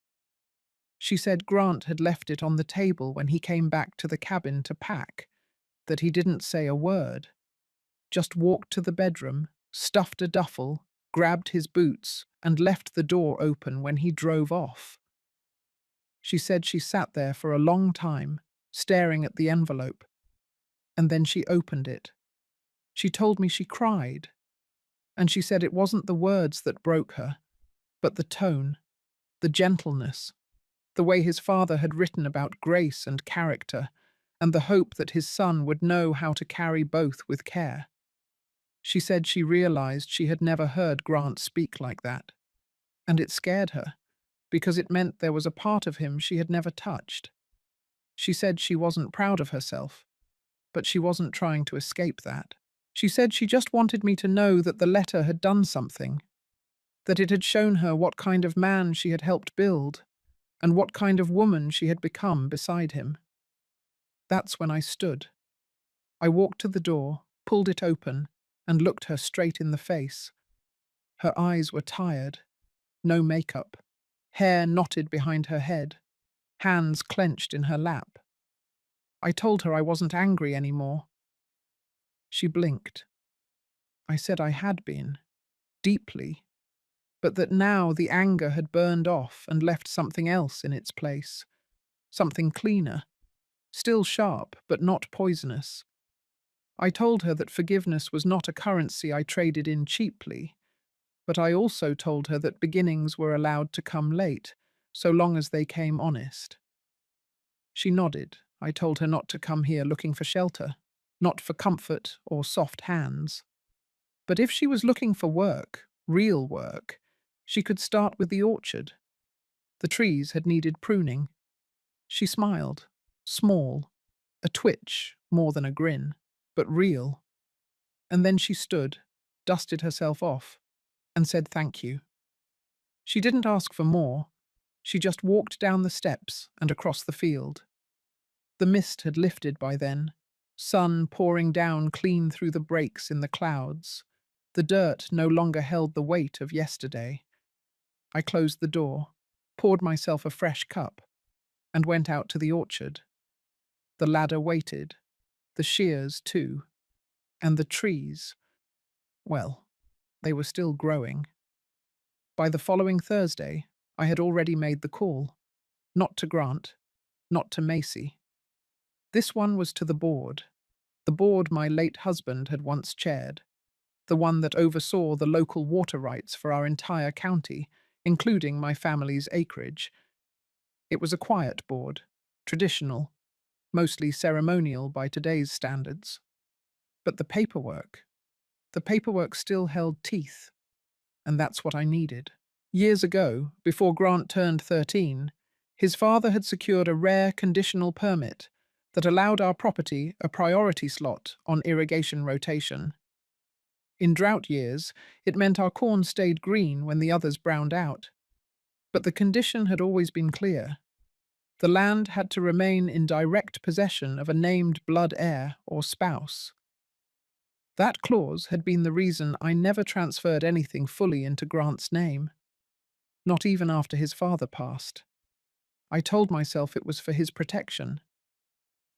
She said Grant had left it on the table when he came back to the cabin to pack, that he didn't say a word, just walked to the bedroom, stuffed a duffel, grabbed his boots, and left the door open when he drove off. She said she sat there for a long time, staring at the envelope, and then she opened it. She told me she cried, and she said it wasn't the words that broke her, but the tone, the gentleness, the way his father had written about grace and character, and the hope that his son would know how to carry both with care. She said she realized she had never heard Grant speak like that, and it scared her, because it meant there was a part of him she had never touched. She said she wasn't proud of herself, but she wasn't trying to escape that. She said she just wanted me to know that the letter had done something, that it had shown her what kind of man she had helped build, and what kind of woman she had become beside him. That's when I stood. I walked to the door, pulled it open, and looked her straight in the face. Her eyes were tired, no makeup, hair knotted behind her head, hands clenched in her lap. I told her I wasn't angry anymore. She blinked. I said I had been, deeply, but that now the anger had burned off and left something else in its place, something cleaner, still sharp but not poisonous. I told her that forgiveness was not a currency I traded in cheaply, but I also told her that beginnings were allowed to come late, so long as they came honest. She nodded. I told her not to come here looking for shelter, not for comfort or soft hands. But if she was looking for work, real work, she could start with the orchard. The trees had needed pruning. She smiled, small, a twitch more than a grin, but real. And then she stood, dusted herself off, and said thank you. She didn't ask for more. She just walked down the steps and across the field. The mist had lifted by then, sun pouring down clean through the breaks in the clouds. The dirt no longer held the weight of yesterday. I closed the door, poured myself a fresh cup, and went out to the orchard. The ladder waited, the shears too, and the trees, well, they were still growing. By the following Thursday, I had already made the call. Not to Grant, not to Macy. This one was to the board my late husband had once chaired, the one that oversaw the local water rights for our entire county, including my family's acreage. It was a quiet board, traditional, mostly ceremonial by today's standards. But the paperwork still held teeth, and that's what I needed. Years ago, before Grant turned 13, his father had secured a rare conditional permit that allowed our property a priority slot on irrigation rotation. In drought years, it meant our corn stayed green when the others browned out. But the condition had always been clear. The land had to remain in direct possession of a named blood heir or spouse. That clause had been the reason I never transferred anything fully into Grant's name, not even after his father passed. I told myself it was for his protection.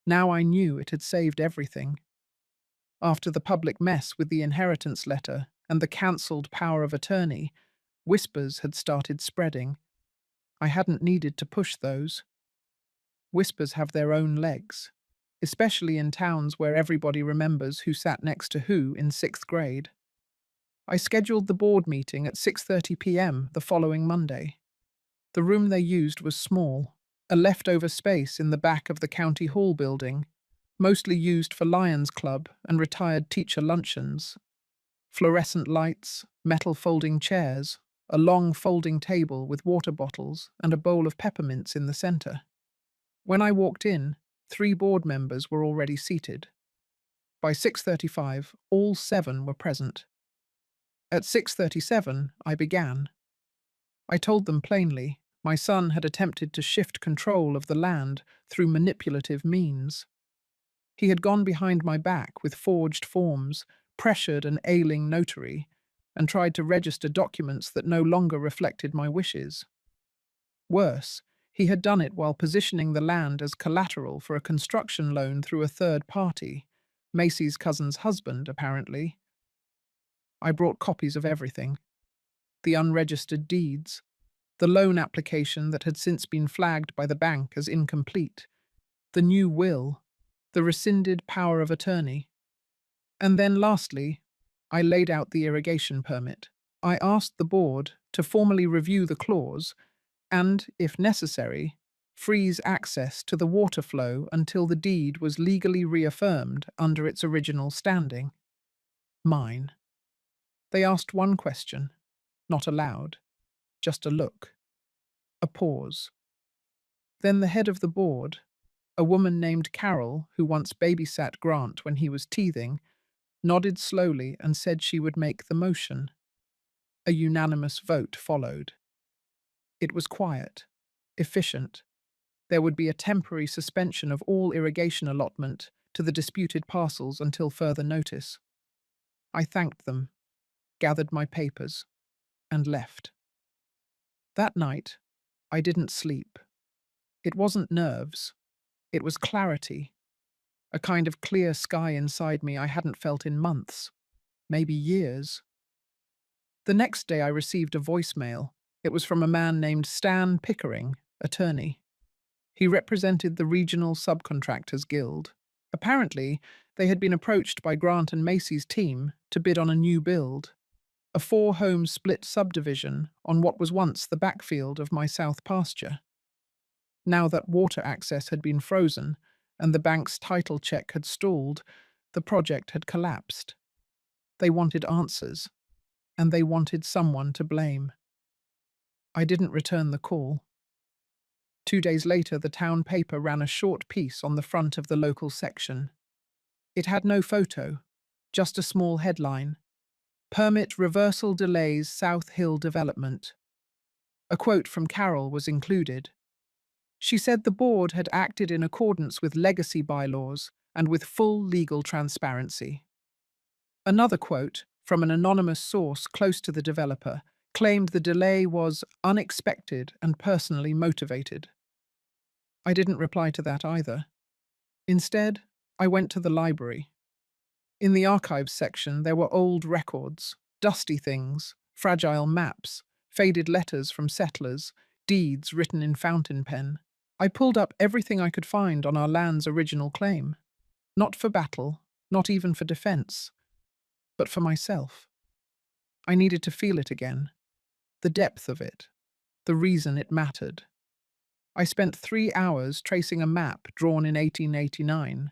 Now I knew it had saved everything. After the public mess with the inheritance letter and the cancelled power of attorney, whispers had started spreading. I hadn't needed to push those. Whispers have their own legs, especially in towns where everybody remembers who sat next to who in 6th grade. I scheduled the board meeting at 6:30 p.m. the following Monday. The room they used was small, a leftover space in the back of the county hall building, mostly used for Lions Club and retired teacher luncheons. Fluorescent lights, metal folding chairs, a long folding table with water bottles and a bowl of peppermints in the center. When I walked in, 3 board members were already seated. By 6:35, all 7 were present. At 6:37, I began. I told them plainly, my son had attempted to shift control of the land through manipulative means. He had gone behind my back with forged forms, pressured an ailing notary, and tried to register documents that no longer reflected my wishes. Worse, he had done it while positioning the land as collateral for a construction loan through a third party, Macy's cousin's husband, apparently. I brought copies of everything: the unregistered deeds, the loan application that had since been flagged by the bank as incomplete, the new will, the rescinded power of attorney. And then lastly, I laid out the irrigation permit. I asked the board to formally review the clause and, if necessary, freeze access to the water flow until the deed was legally reaffirmed under its original standing. Mine. They asked one question, not aloud, just a look, a pause. Then the head of the board, a woman named Carol, who once babysat Grant when he was teething, nodded slowly and said she would make the motion. A unanimous vote followed. It was quiet, efficient. There would be a temporary suspension of all irrigation allotment to the disputed parcels until further notice. I thanked them, gathered my papers, and left. That night, I didn't sleep. It wasn't nerves. It was clarity, a kind of clear sky inside me I hadn't felt in months, maybe years. The next day I received a voicemail. It was from a man named Stan Pickering, attorney. He represented the Regional Subcontractors Guild. Apparently, they had been approached by Grant and Macy's team to bid on a new build, a 4-home split subdivision on what was once the backfield of my south pasture. Now that water access had been frozen and the bank's title check had stalled, the project had collapsed. They wanted answers, and they wanted someone to blame. I didn't return the call. 2 days later, the town paper ran a short piece on the front of the local section. It had no photo, just a small headline: Permit Reversal Delays South Hill Development. A quote from Carol was included. She said the board had acted in accordance with legacy bylaws and with full legal transparency. Another quote, from an anonymous source close to the developer, claimed the delay was unexpected and personally motivated. I didn't reply to that either. Instead, I went to the library. In the archives section, there were old records, dusty things, fragile maps, faded letters from settlers, deeds written in fountain pen. I pulled up everything I could find on our land's original claim. Not for battle, not even for defense, but for myself. I needed to feel it again, the depth of it, the reason it mattered. I spent 3 hours tracing a map drawn in 1889.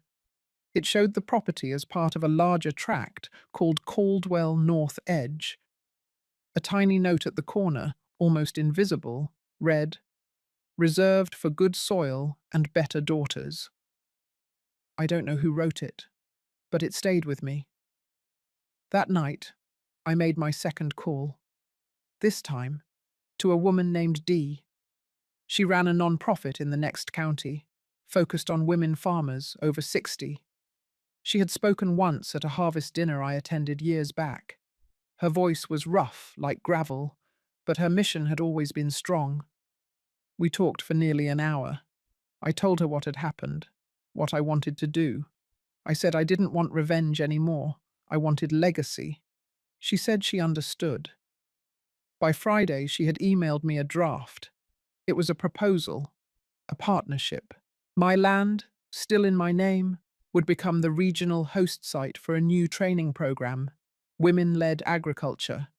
It showed the property as part of a larger tract called Caldwell North Edge. A tiny note at the corner, almost invisible, read, "Reserved for good soil and better daughters." I don't know who wrote it, but it stayed with me. That night, I made my second call. This time, to a woman named Dee. She ran a non-profit in the next county, focused on women farmers over 60. She had spoken once at a harvest dinner I attended years back. Her voice was rough, like gravel, but her mission had always been strong. We talked for nearly an hour. I told her what had happened, what I wanted to do. I said I didn't want revenge anymore. I wanted legacy. She said she understood. By Friday, she had emailed me a draft. It was a proposal, a partnership. My land, still in my name, would become the regional host site for a new training program: women-led agriculture,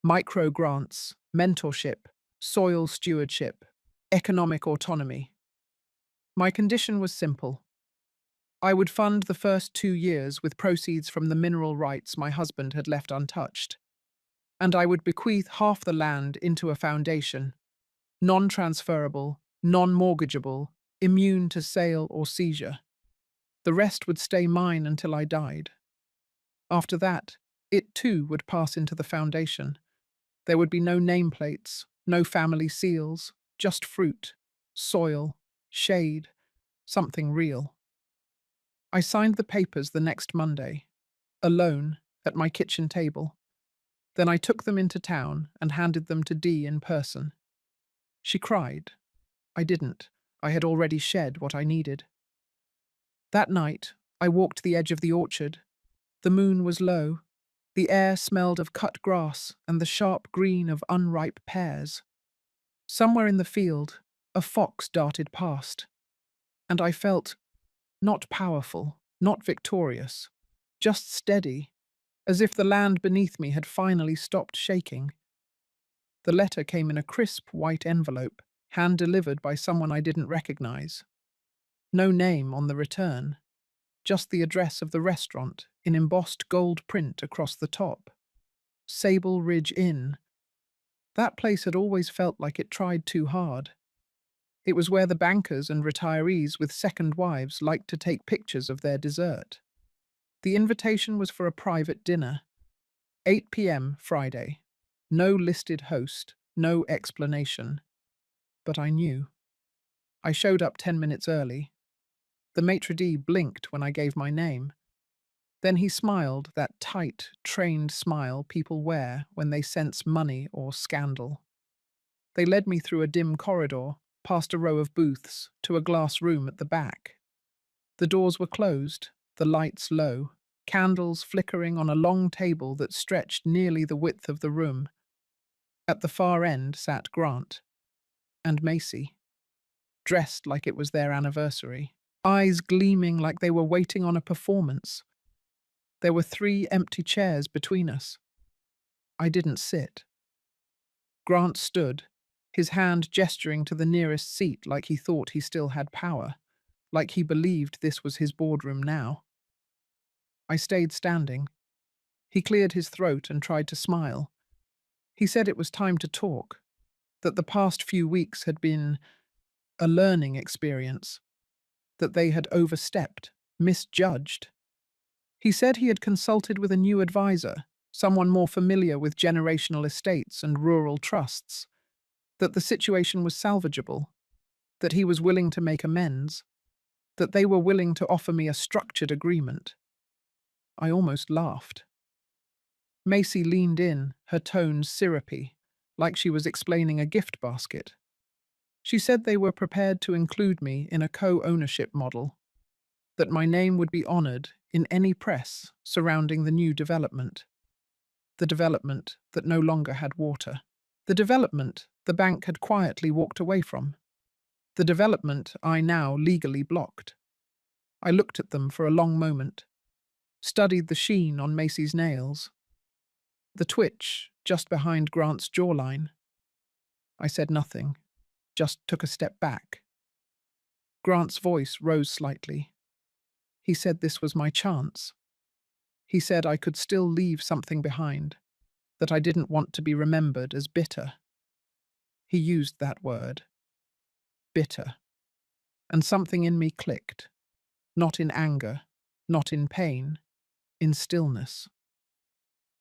micro grants, mentorship, soil stewardship, economic autonomy. My condition was simple. I would fund the first 2 years with proceeds from the mineral rights my husband had left untouched, and I would bequeath half the land into a foundation, non-transferable, non-mortgageable, immune to sale or seizure. The rest would stay mine until I died. After that, it too would pass into the foundation. There would be no nameplates, no family seals, just fruit, soil, shade, something real. I signed the papers the next Monday, alone, at my kitchen table. Then I took them into town and handed them to Dee in person. She cried. I didn't. I had already shed what I needed. That night, I walked the edge of the orchard. The moon was low. The air smelled of cut grass and the sharp green of unripe pears. Somewhere in the field, a fox darted past, and I felt not powerful, not victorious, just steady, as if the land beneath me had finally stopped shaking. The letter came in a crisp white envelope, hand-delivered by someone I didn't recognize. No name on the return, just the address of the restaurant in embossed gold print across the top. Sable Ridge Inn. That place had always felt like it tried too hard. It was where the bankers and retirees with second wives liked to take pictures of their dessert. The invitation was for a private dinner. 8 p.m. Friday. No listed host, no explanation. But I knew. I showed up 10 minutes early. The maitre d' blinked when I gave my name. Then he smiled, that tight, trained smile people wear when they sense money or scandal. They led me through a dim corridor, past a row of booths, to a glass room at the back. The doors were closed, the lights low, candles flickering on a long table that stretched nearly the width of the room. At the far end sat Grant and Macy, dressed like it was their anniversary, eyes gleaming like they were waiting on a performance. There were 3 empty chairs between us. I didn't sit. Grant stood, his hand gesturing to the nearest seat like he thought he still had power, like he believed this was his boardroom now. I stayed standing. He cleared his throat and tried to smile. He said it was time to talk, that the past few weeks had been a learning experience, that they had overstepped, misjudged. He said he had consulted with a new advisor, someone more familiar with generational estates and rural trusts, that the situation was salvageable, that he was willing to make amends, that they were willing to offer me a structured agreement. I almost laughed. Macy leaned in, her tone syrupy, like she was explaining a gift basket. She said they were prepared to include me in a co-ownership model, that my name would be honored in any press surrounding the new development. The development that no longer had water. The development the bank had quietly walked away from. The development I now legally blocked. I looked at them for a long moment, studied the sheen on Macy's nails, the twitch just behind Grant's jawline. I said nothing, just took a step back. Grant's voice rose slightly. He said this was my chance. He said I could still leave something behind, that I didn't want to be remembered as bitter. He used that word. Bitter. And something in me clicked. Not in anger, not in pain, in stillness.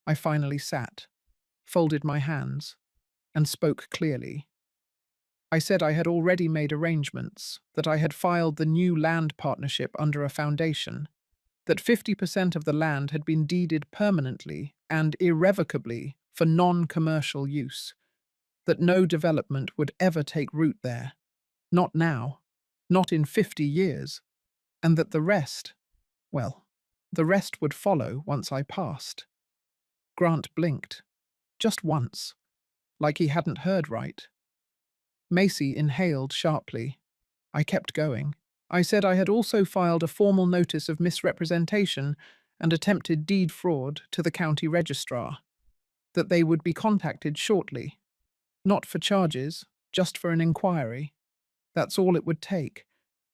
I finally sat, folded my hands, and spoke clearly. I said I had already made arrangements, that I had filed the new land partnership under a foundation, that 50% of the land had been deeded permanently and irrevocably for non-commercial use, that no development would ever take root there, not now, not in 50 years, and that the rest, well, the rest would follow once I passed. Grant blinked, just once, like he hadn't heard right. Macy inhaled sharply. I kept going. I said I had also filed a formal notice of misrepresentation and attempted deed fraud to the county registrar, that they would be contacted shortly. Not for charges, just for an inquiry. That's all it would take.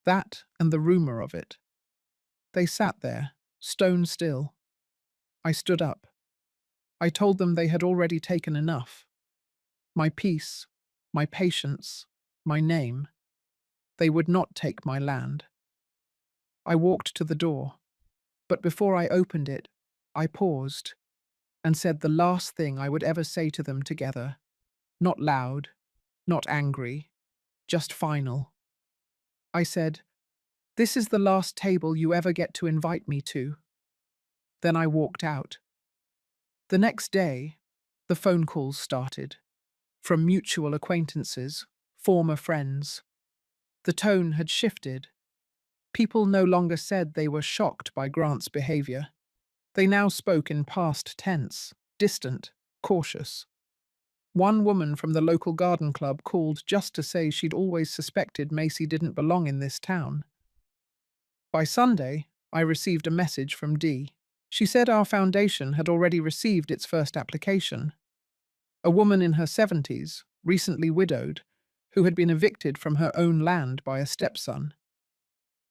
That and the rumor of it. They sat there, stone still. I stood up. I told them they had already taken enough. My peace, my patience, my name. They would not take my land. I walked to the door, but before I opened it, I paused and said the last thing I would ever say to them together. Not loud, not angry, just final. I said, "This is the last table you ever get to invite me to." Then I walked out. The next day, the phone calls started. From mutual acquaintances, former friends. The tone had shifted. People no longer said they were shocked by Grant's behavior. They now spoke in past tense, distant, cautious. One woman from the local garden club called just to say she'd always suspected Macy didn't belong in this town. By Sunday, I received a message from Dee. She said our foundation had already received its first application. A woman in her 70s, recently widowed, who had been evicted from her own land by a stepson.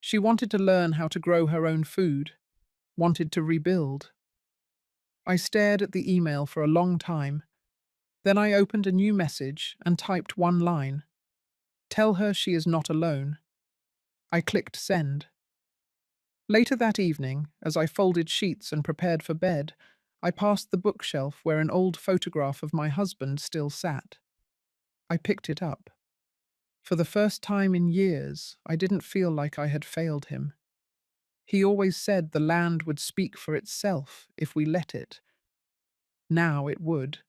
She wanted to learn how to grow her own food, wanted to rebuild. I stared at the email for a long time. Then I opened a new message and typed one line. Tell her she is not alone. I clicked send. Later that evening, as I folded sheets and prepared for bed, I passed the bookshelf where an old photograph of my husband still sat. I picked it up. For the first time in years, I didn't feel like I had failed him. He always said the land would speak for itself if we let it. Now it would.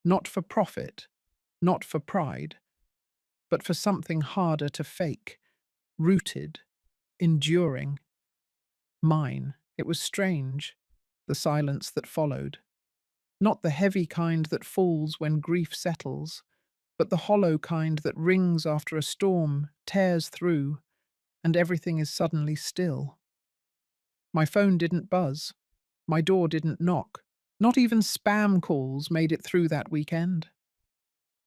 Not for profit, not for pride, but for something harder to fake, rooted, enduring. Mine. It was strange, the silence that followed. Not the heavy kind that falls when grief settles, but the hollow kind that rings after a storm, tears through, and everything is suddenly still. My phone didn't buzz. My door didn't knock. Not even spam calls made it through that weekend.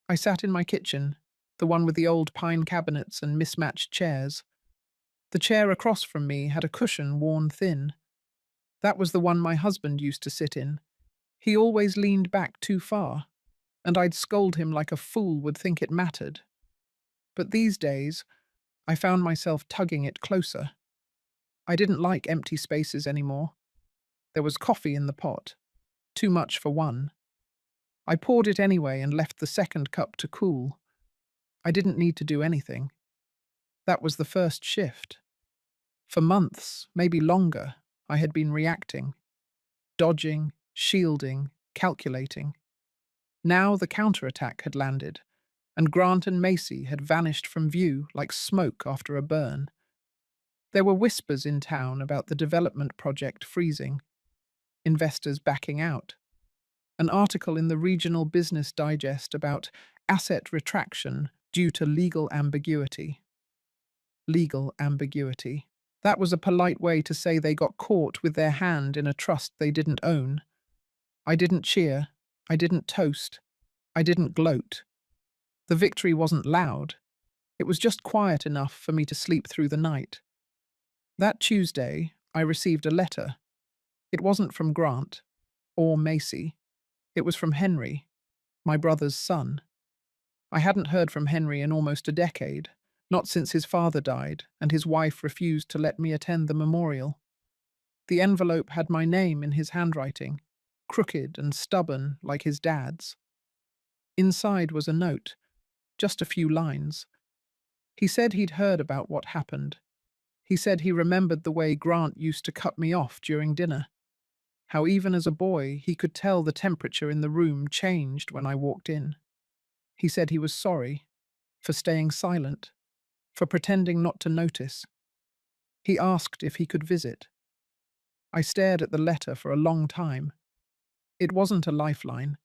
I sat in my kitchen, the one with the old pine cabinets and mismatched chairs. The chair across from me had a cushion worn thin. That was the one my husband used to sit in. He always leaned back too far, and I'd scold him like a fool would think it mattered. But these days, I found myself tugging it closer. I didn't like empty spaces anymore. There was coffee in the pot. Too much for one. I poured it anyway and left the second cup to cool. I didn't need to do anything. That was the first shift. For months, maybe longer, I had been reacting, dodging, shielding, calculating. Now the counterattack had landed, and Grant and Macy had vanished from view like smoke after a burn. There were whispers in town about the development project freezing, investors backing out, an article in the Regional Business Digest about asset retraction due to legal ambiguity. Legal ambiguity. That was a polite way to say they got caught with their hand in a trust they didn't own. I didn't cheer. I didn't toast. I didn't gloat. The victory wasn't loud. It was just quiet enough for me to sleep through the night. That Tuesday, I received a letter. It wasn't from Grant or Macy. It was from Henry, my brother's son. I hadn't heard from Henry in almost a decade, not since his father died and his wife refused to let me attend the memorial. The envelope had my name in his handwriting, crooked and stubborn like his dad's. Inside was a note, just a few lines. He said he'd heard about what happened. He said he remembered the way Grant used to cut me off during dinner. How even as a boy he could tell the temperature in the room changed when I walked in. He said he was sorry for staying silent, for pretending not to notice. He asked if he could visit. I stared at the letter for a long time. It wasn't a lifeline.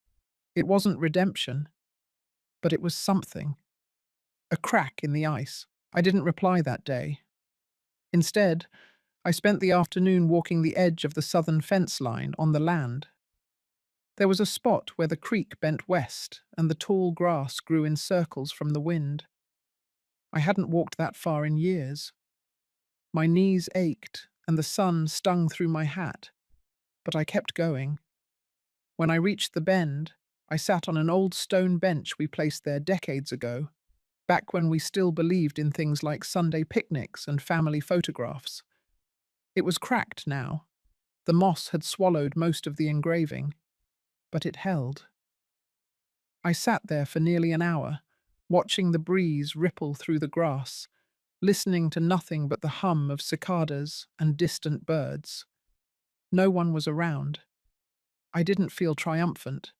It wasn't redemption. But it was something. A crack in the ice. I didn't reply that day. Instead, I spent the afternoon walking the edge of the southern fence line on the land. There was a spot where the creek bent west and the tall grass grew in circles from the wind. I hadn't walked that far in years. My knees ached and the sun stung through my hat, but I kept going. When I reached the bend, I sat on an old stone bench we placed there decades ago, back when we still believed in things like Sunday picnics and family photographs. It was cracked now. The moss had swallowed most of the engraving, but it held. I sat there for nearly an hour, watching the breeze ripple through the grass, listening to nothing but the hum of cicadas and distant birds. No one was around. I didn't feel triumphant.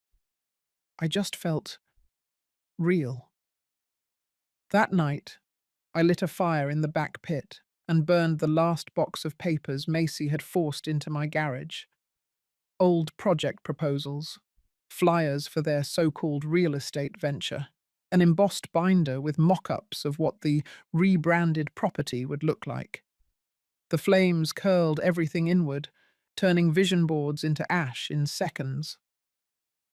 I just felt real. That night, I lit a fire in the back pit and burned the last box of papers Macy had forced into my garage. Old project proposals, flyers for their so-called real estate venture, an embossed binder with mock-ups of what the rebranded property would look like. The flames curled everything inward, turning vision boards into ash in seconds.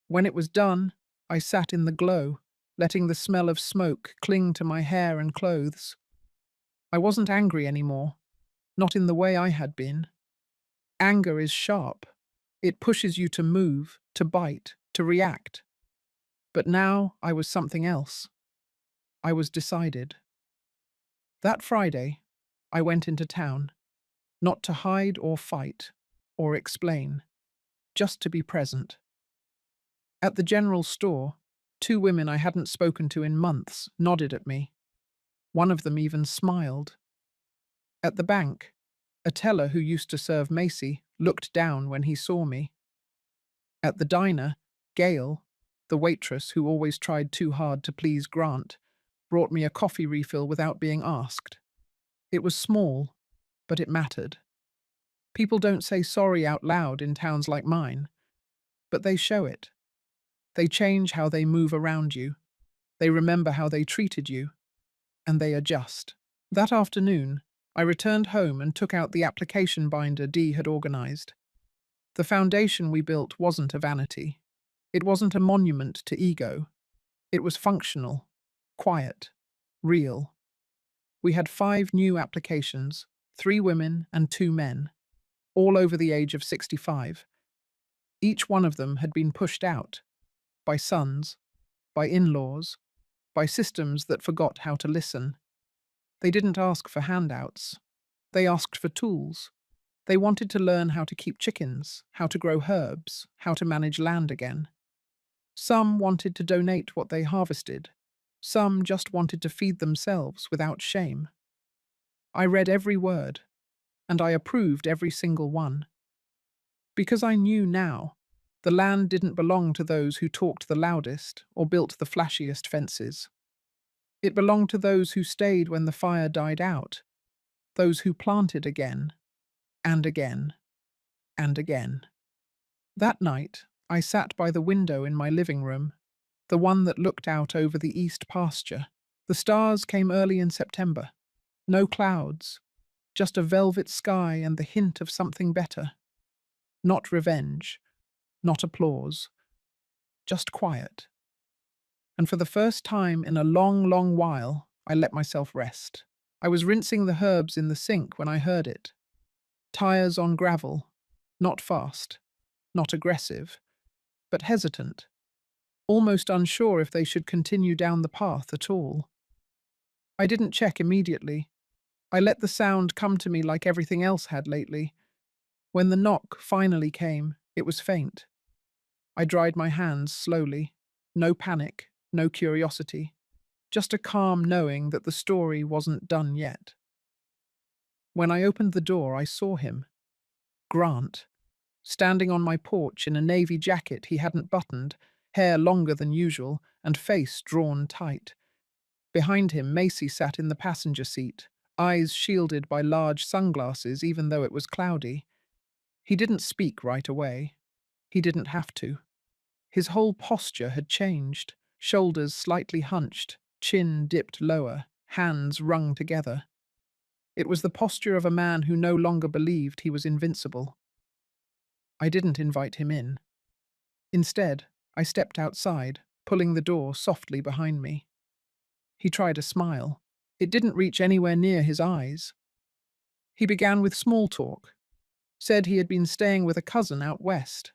When it was done, I sat in the glow, letting the smell of smoke cling to my hair and clothes. I wasn't angry anymore, not in the way I had been. Anger is sharp. It pushes you to move, to bite, to react. But now I was something else. I was decided. That Friday, I went into town, not to hide or fight or explain, just to be present. At the general store, two women I hadn't spoken to in months nodded at me. One of them even smiled. At the bank, a teller who used to serve Macy looked down when he saw me. At the diner, Gail, the waitress who always tried too hard to please Grant, brought me a coffee refill without being asked. It was small, but it mattered. People don't say sorry out loud in towns like mine, but they show it. They change how they move around you. They remember how they treated you, and they adjust. That afternoon, I returned home and took out the application binder Dee had organized. The foundation we built wasn't a vanity. It wasn't a monument to ego. It was functional, quiet, real. We had 5 new applications, 3 women and 2 men, all over the age of 65. Each one of them had been pushed out by sons, by in-laws, by systems that forgot how to listen. They didn't ask for handouts. They asked for tools. They wanted to learn how to keep chickens, how to grow herbs, how to manage land again. Some wanted to donate what they harvested. Some just wanted to feed themselves without shame. I read every word, and I approved every single one. Because I knew now, the land didn't belong to those who talked the loudest or built the flashiest fences. It belonged to those who stayed when the fire died out, those who planted again, and again, and again. That night, I sat by the window in my living room, the one that looked out over the east pasture. The stars came early in September. No clouds, just a velvet sky and the hint of something better. Not revenge, not applause, just quiet. And for the first time in a long, long while, I let myself rest. I was rinsing the herbs in the sink when I heard it. Tires on gravel, not fast, not aggressive, but hesitant, almost unsure if they should continue down the path at all. I didn't check immediately. I let the sound come to me like everything else had lately. When the knock finally came, it was faint. I dried my hands slowly. No panic, no curiosity. Just a calm knowing that the story wasn't done yet. When I opened the door, I saw him. Grant, standing on my porch in a navy jacket he hadn't buttoned, hair longer than usual, and face drawn tight. Behind him, Macy sat in the passenger seat, eyes shielded by large sunglasses even though it was cloudy. He didn't speak right away. He didn't have to. His whole posture had changed, shoulders slightly hunched, chin dipped lower, hands wrung together. It was the posture of a man who no longer believed he was invincible. I didn't invite him in. Instead, I stepped outside, pulling the door softly behind me. He tried a smile. It didn't reach anywhere near his eyes. He began with small talk. Said he had been staying with a cousin out west.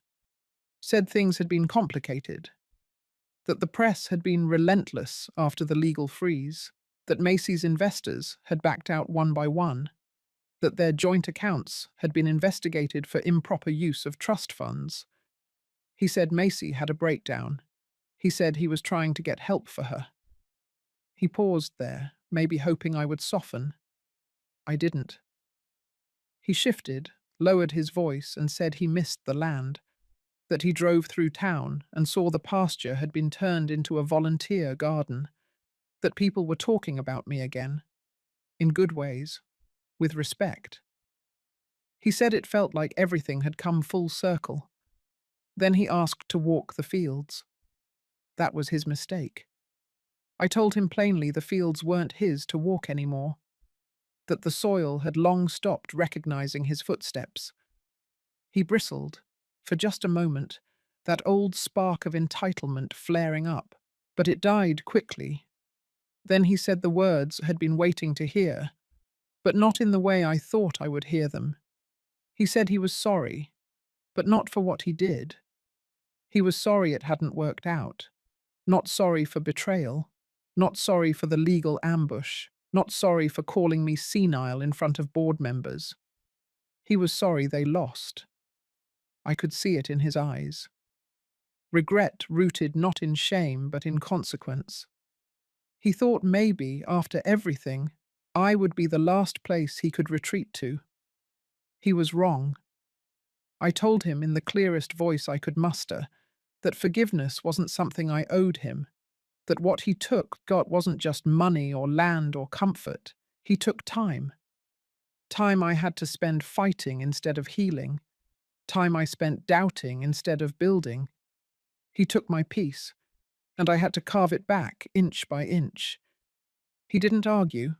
Said things had been complicated. That the press had been relentless after the legal freeze. That Macy's investors had backed out one by one. That their joint accounts had been investigated for improper use of trust funds. He said Macy had a breakdown. He said he was trying to get help for her. He paused there, maybe hoping I would soften. I didn't. He shifted, lowered his voice, and said he missed the land, that he drove through town and saw the pasture had been turned into a volunteer garden, that people were talking about me again, in good ways. with respect. He said it felt like everything had come full circle. Then he asked to walk the fields. That was his mistake. I told him plainly the fields weren't his to walk anymore, that the soil had long stopped recognizing his footsteps. He bristled, for just a moment, that old spark of entitlement flaring up, but it died quickly. Then he said the words had been waiting to hear, but not in the way I thought I would hear them. He said he was sorry, but not for what he did. He was sorry it hadn't worked out, not sorry for betrayal, not sorry for the legal ambush, not sorry for calling me senile in front of board members. He was sorry they lost. I could see it in his eyes. Regret rooted not in shame but in consequence. He thought maybe, after everything, I would be the last place he could retreat to. He was wrong. I told him in the clearest voice I could muster that forgiveness wasn't something I owed him, that what he got wasn't just money or land or comfort. He took time. Time I had to spend fighting instead of healing. Time I spent doubting instead of building. He took my peace, and I had to carve it back inch by inch. He didn't argue.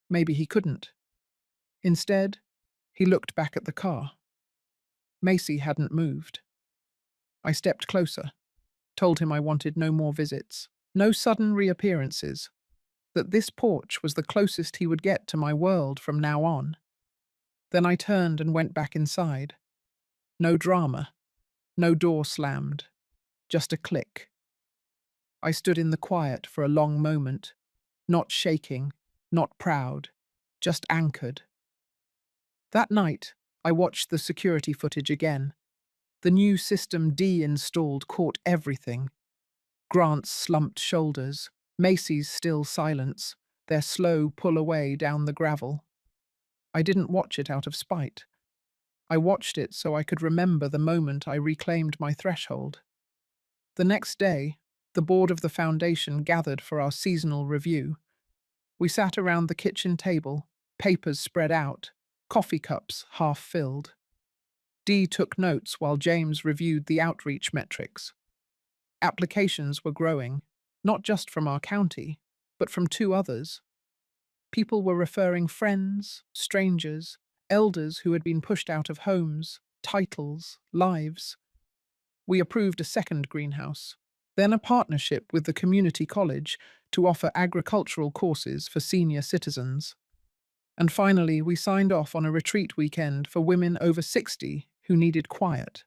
Maybe he couldn't. Instead, he looked back at the car. Macy hadn't moved. I stepped closer, told him I wanted no more visits, no sudden reappearances, that this porch was the closest he would get to my world from now on. Then I turned and went back inside. No drama, no door slammed, just a click. I stood in the quiet for a long moment, not shaking, not proud, just anchored. That night, I watched the security footage again. The new system D installed caught everything. Grant's slumped shoulders, Macy's still silence, their slow pull away down the gravel. I didn't watch it out of spite. I watched it so I could remember the moment I reclaimed my threshold. The next day, the board of the foundation gathered for our seasonal review. We sat around the kitchen table, papers spread out, coffee cups half filled. Dee took notes while James reviewed the outreach metrics. Applications were growing, not just from our county, but from two others. People were referring friends, strangers, elders who had been pushed out of homes, titles, lives. We approved a second greenhouse, then a partnership with the community college to offer agricultural courses for senior citizens. And finally, we signed off on a retreat weekend for women over 60 who needed quiet.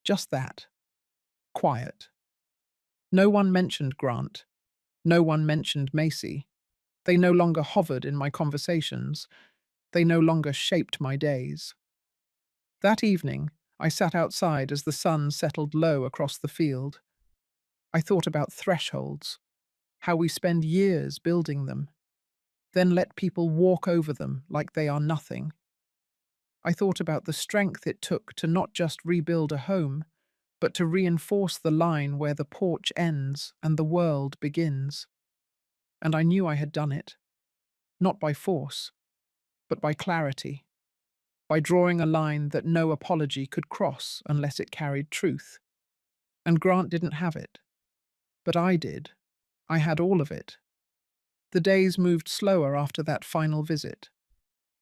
Just that. Quiet. No one mentioned Grant. No one mentioned Macy. They no longer hovered in my conversations. They no longer shaped my days. That evening, I sat outside as the sun settled low across the field. I thought about thresholds, how we spend years building them, then let people walk over them like they are nothing. I thought about the strength it took to not just rebuild a home, but to reinforce the line where the porch ends and the world begins. And I knew I had done it, not by force, but by clarity, by drawing a line that no apology could cross unless it carried truth. And Grant didn't have it. But I did. I had all of it. The days moved slower after that final visit,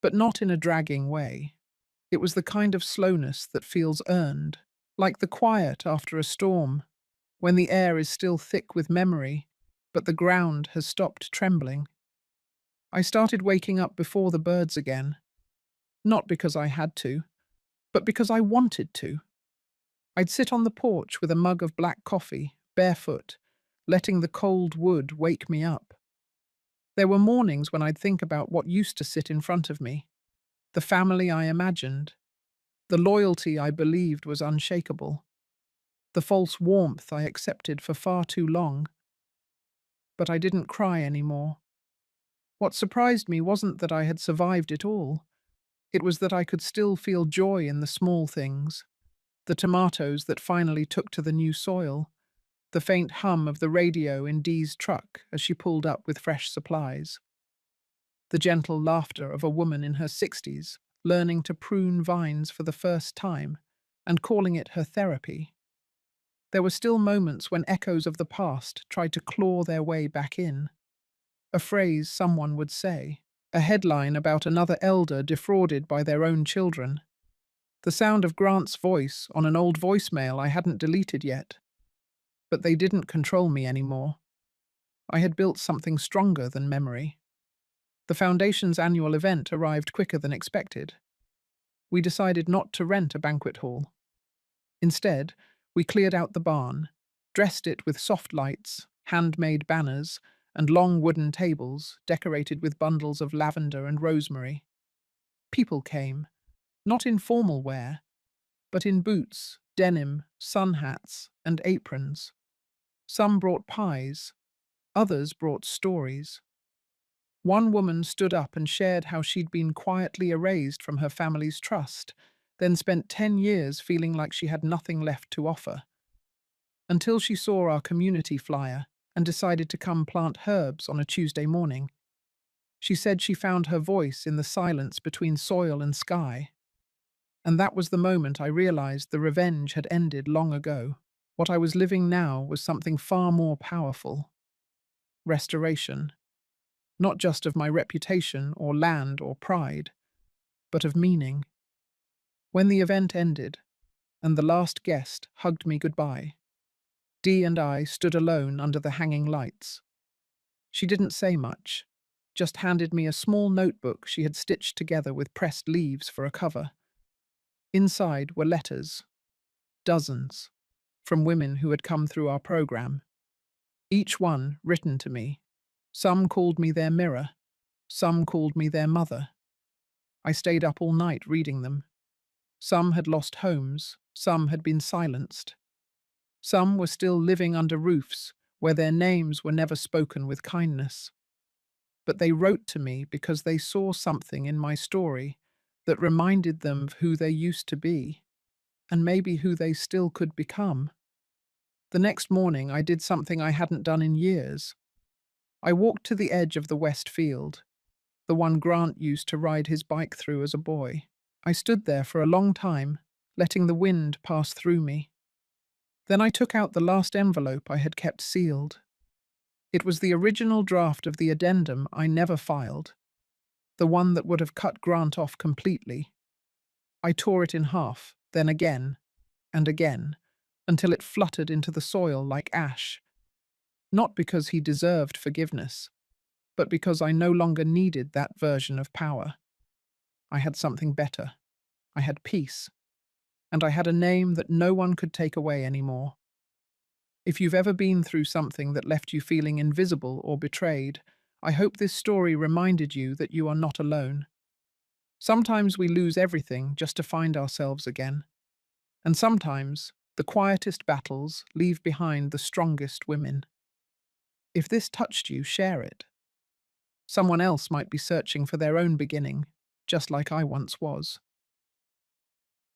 but not in a dragging way. It was the kind of slowness that feels earned, like the quiet after a storm, when the air is still thick with memory, but the ground has stopped trembling. I started waking up before the birds again, not because I had to, but because I wanted to. I'd sit on the porch with a mug of black coffee, barefoot, letting the cold wood wake me up. There were mornings when I'd think about what used to sit in front of me, the family I imagined, the loyalty I believed was unshakable, the false warmth I accepted for far too long. But I didn't cry anymore. What surprised me wasn't that I had survived it all. It was that I could still feel joy in the small things, the tomatoes that finally took to the new soil, the faint hum of the radio in Dee's truck as she pulled up with fresh supplies. The gentle laughter of a woman in her 60s, learning to prune vines for the first time and calling it her therapy. There were still moments when echoes of the past tried to claw their way back in. A phrase someone would say, a headline about another elder defrauded by their own children, the sound of Grant's voice on an old voicemail I hadn't deleted yet. But they didn't control me anymore. I had built something stronger than memory. The Foundation's annual event arrived quicker than expected. We decided not to rent a banquet hall. Instead, we cleared out the barn, dressed it with soft lights, handmade banners, and long wooden tables decorated with bundles of lavender and rosemary. People came, not in formal wear, but in boots, denim, sun hats, and aprons. Some brought pies, others brought stories. One woman stood up and shared how she'd been quietly erased from her family's trust, then spent 10 years feeling like she had nothing left to offer. Until she saw our community flyer and decided to come plant herbs on a Tuesday morning. She said she found her voice in the silence between soil and sky. And that was the moment I realized the revenge had ended long ago. What I was living now was something far more powerful. Restoration. Not just of my reputation or land or pride, but of meaning. When the event ended, and the last guest hugged me goodbye, Dee and I stood alone under the hanging lights. She didn't say much, just handed me a small notebook she had stitched together with pressed leaves for a cover. Inside were letters, dozens, from women who had come through our program, each one written to me. Some called me their mirror, some called me their mother. I stayed up all night reading them. Some had lost homes, some had been silenced. Some were still living under roofs where their names were never spoken with kindness. But they wrote to me because they saw something in my story that reminded them of who they used to be, and maybe who they still could become. The next morning I did something I hadn't done in years. I walked to the edge of the West Field, the one Grant used to ride his bike through as a boy. I stood there for a long time, letting the wind pass through me. Then I took out the last envelope I had kept sealed. It was the original draft of the addendum I never filed, the one that would have cut Grant off completely. I tore it in half, then again, and again, until it fluttered into the soil like ash. Not because he deserved forgiveness, but because I no longer needed that version of power. I had something better. I had peace. And I had a name that no one could take away anymore. If you've ever been through something that left you feeling invisible or betrayed, I hope this story reminded you that you are not alone. Sometimes we lose everything just to find ourselves again. And sometimes the quietest battles leave behind the strongest women. If this touched you, share it. Someone else might be searching for their own beginning, just like I once was.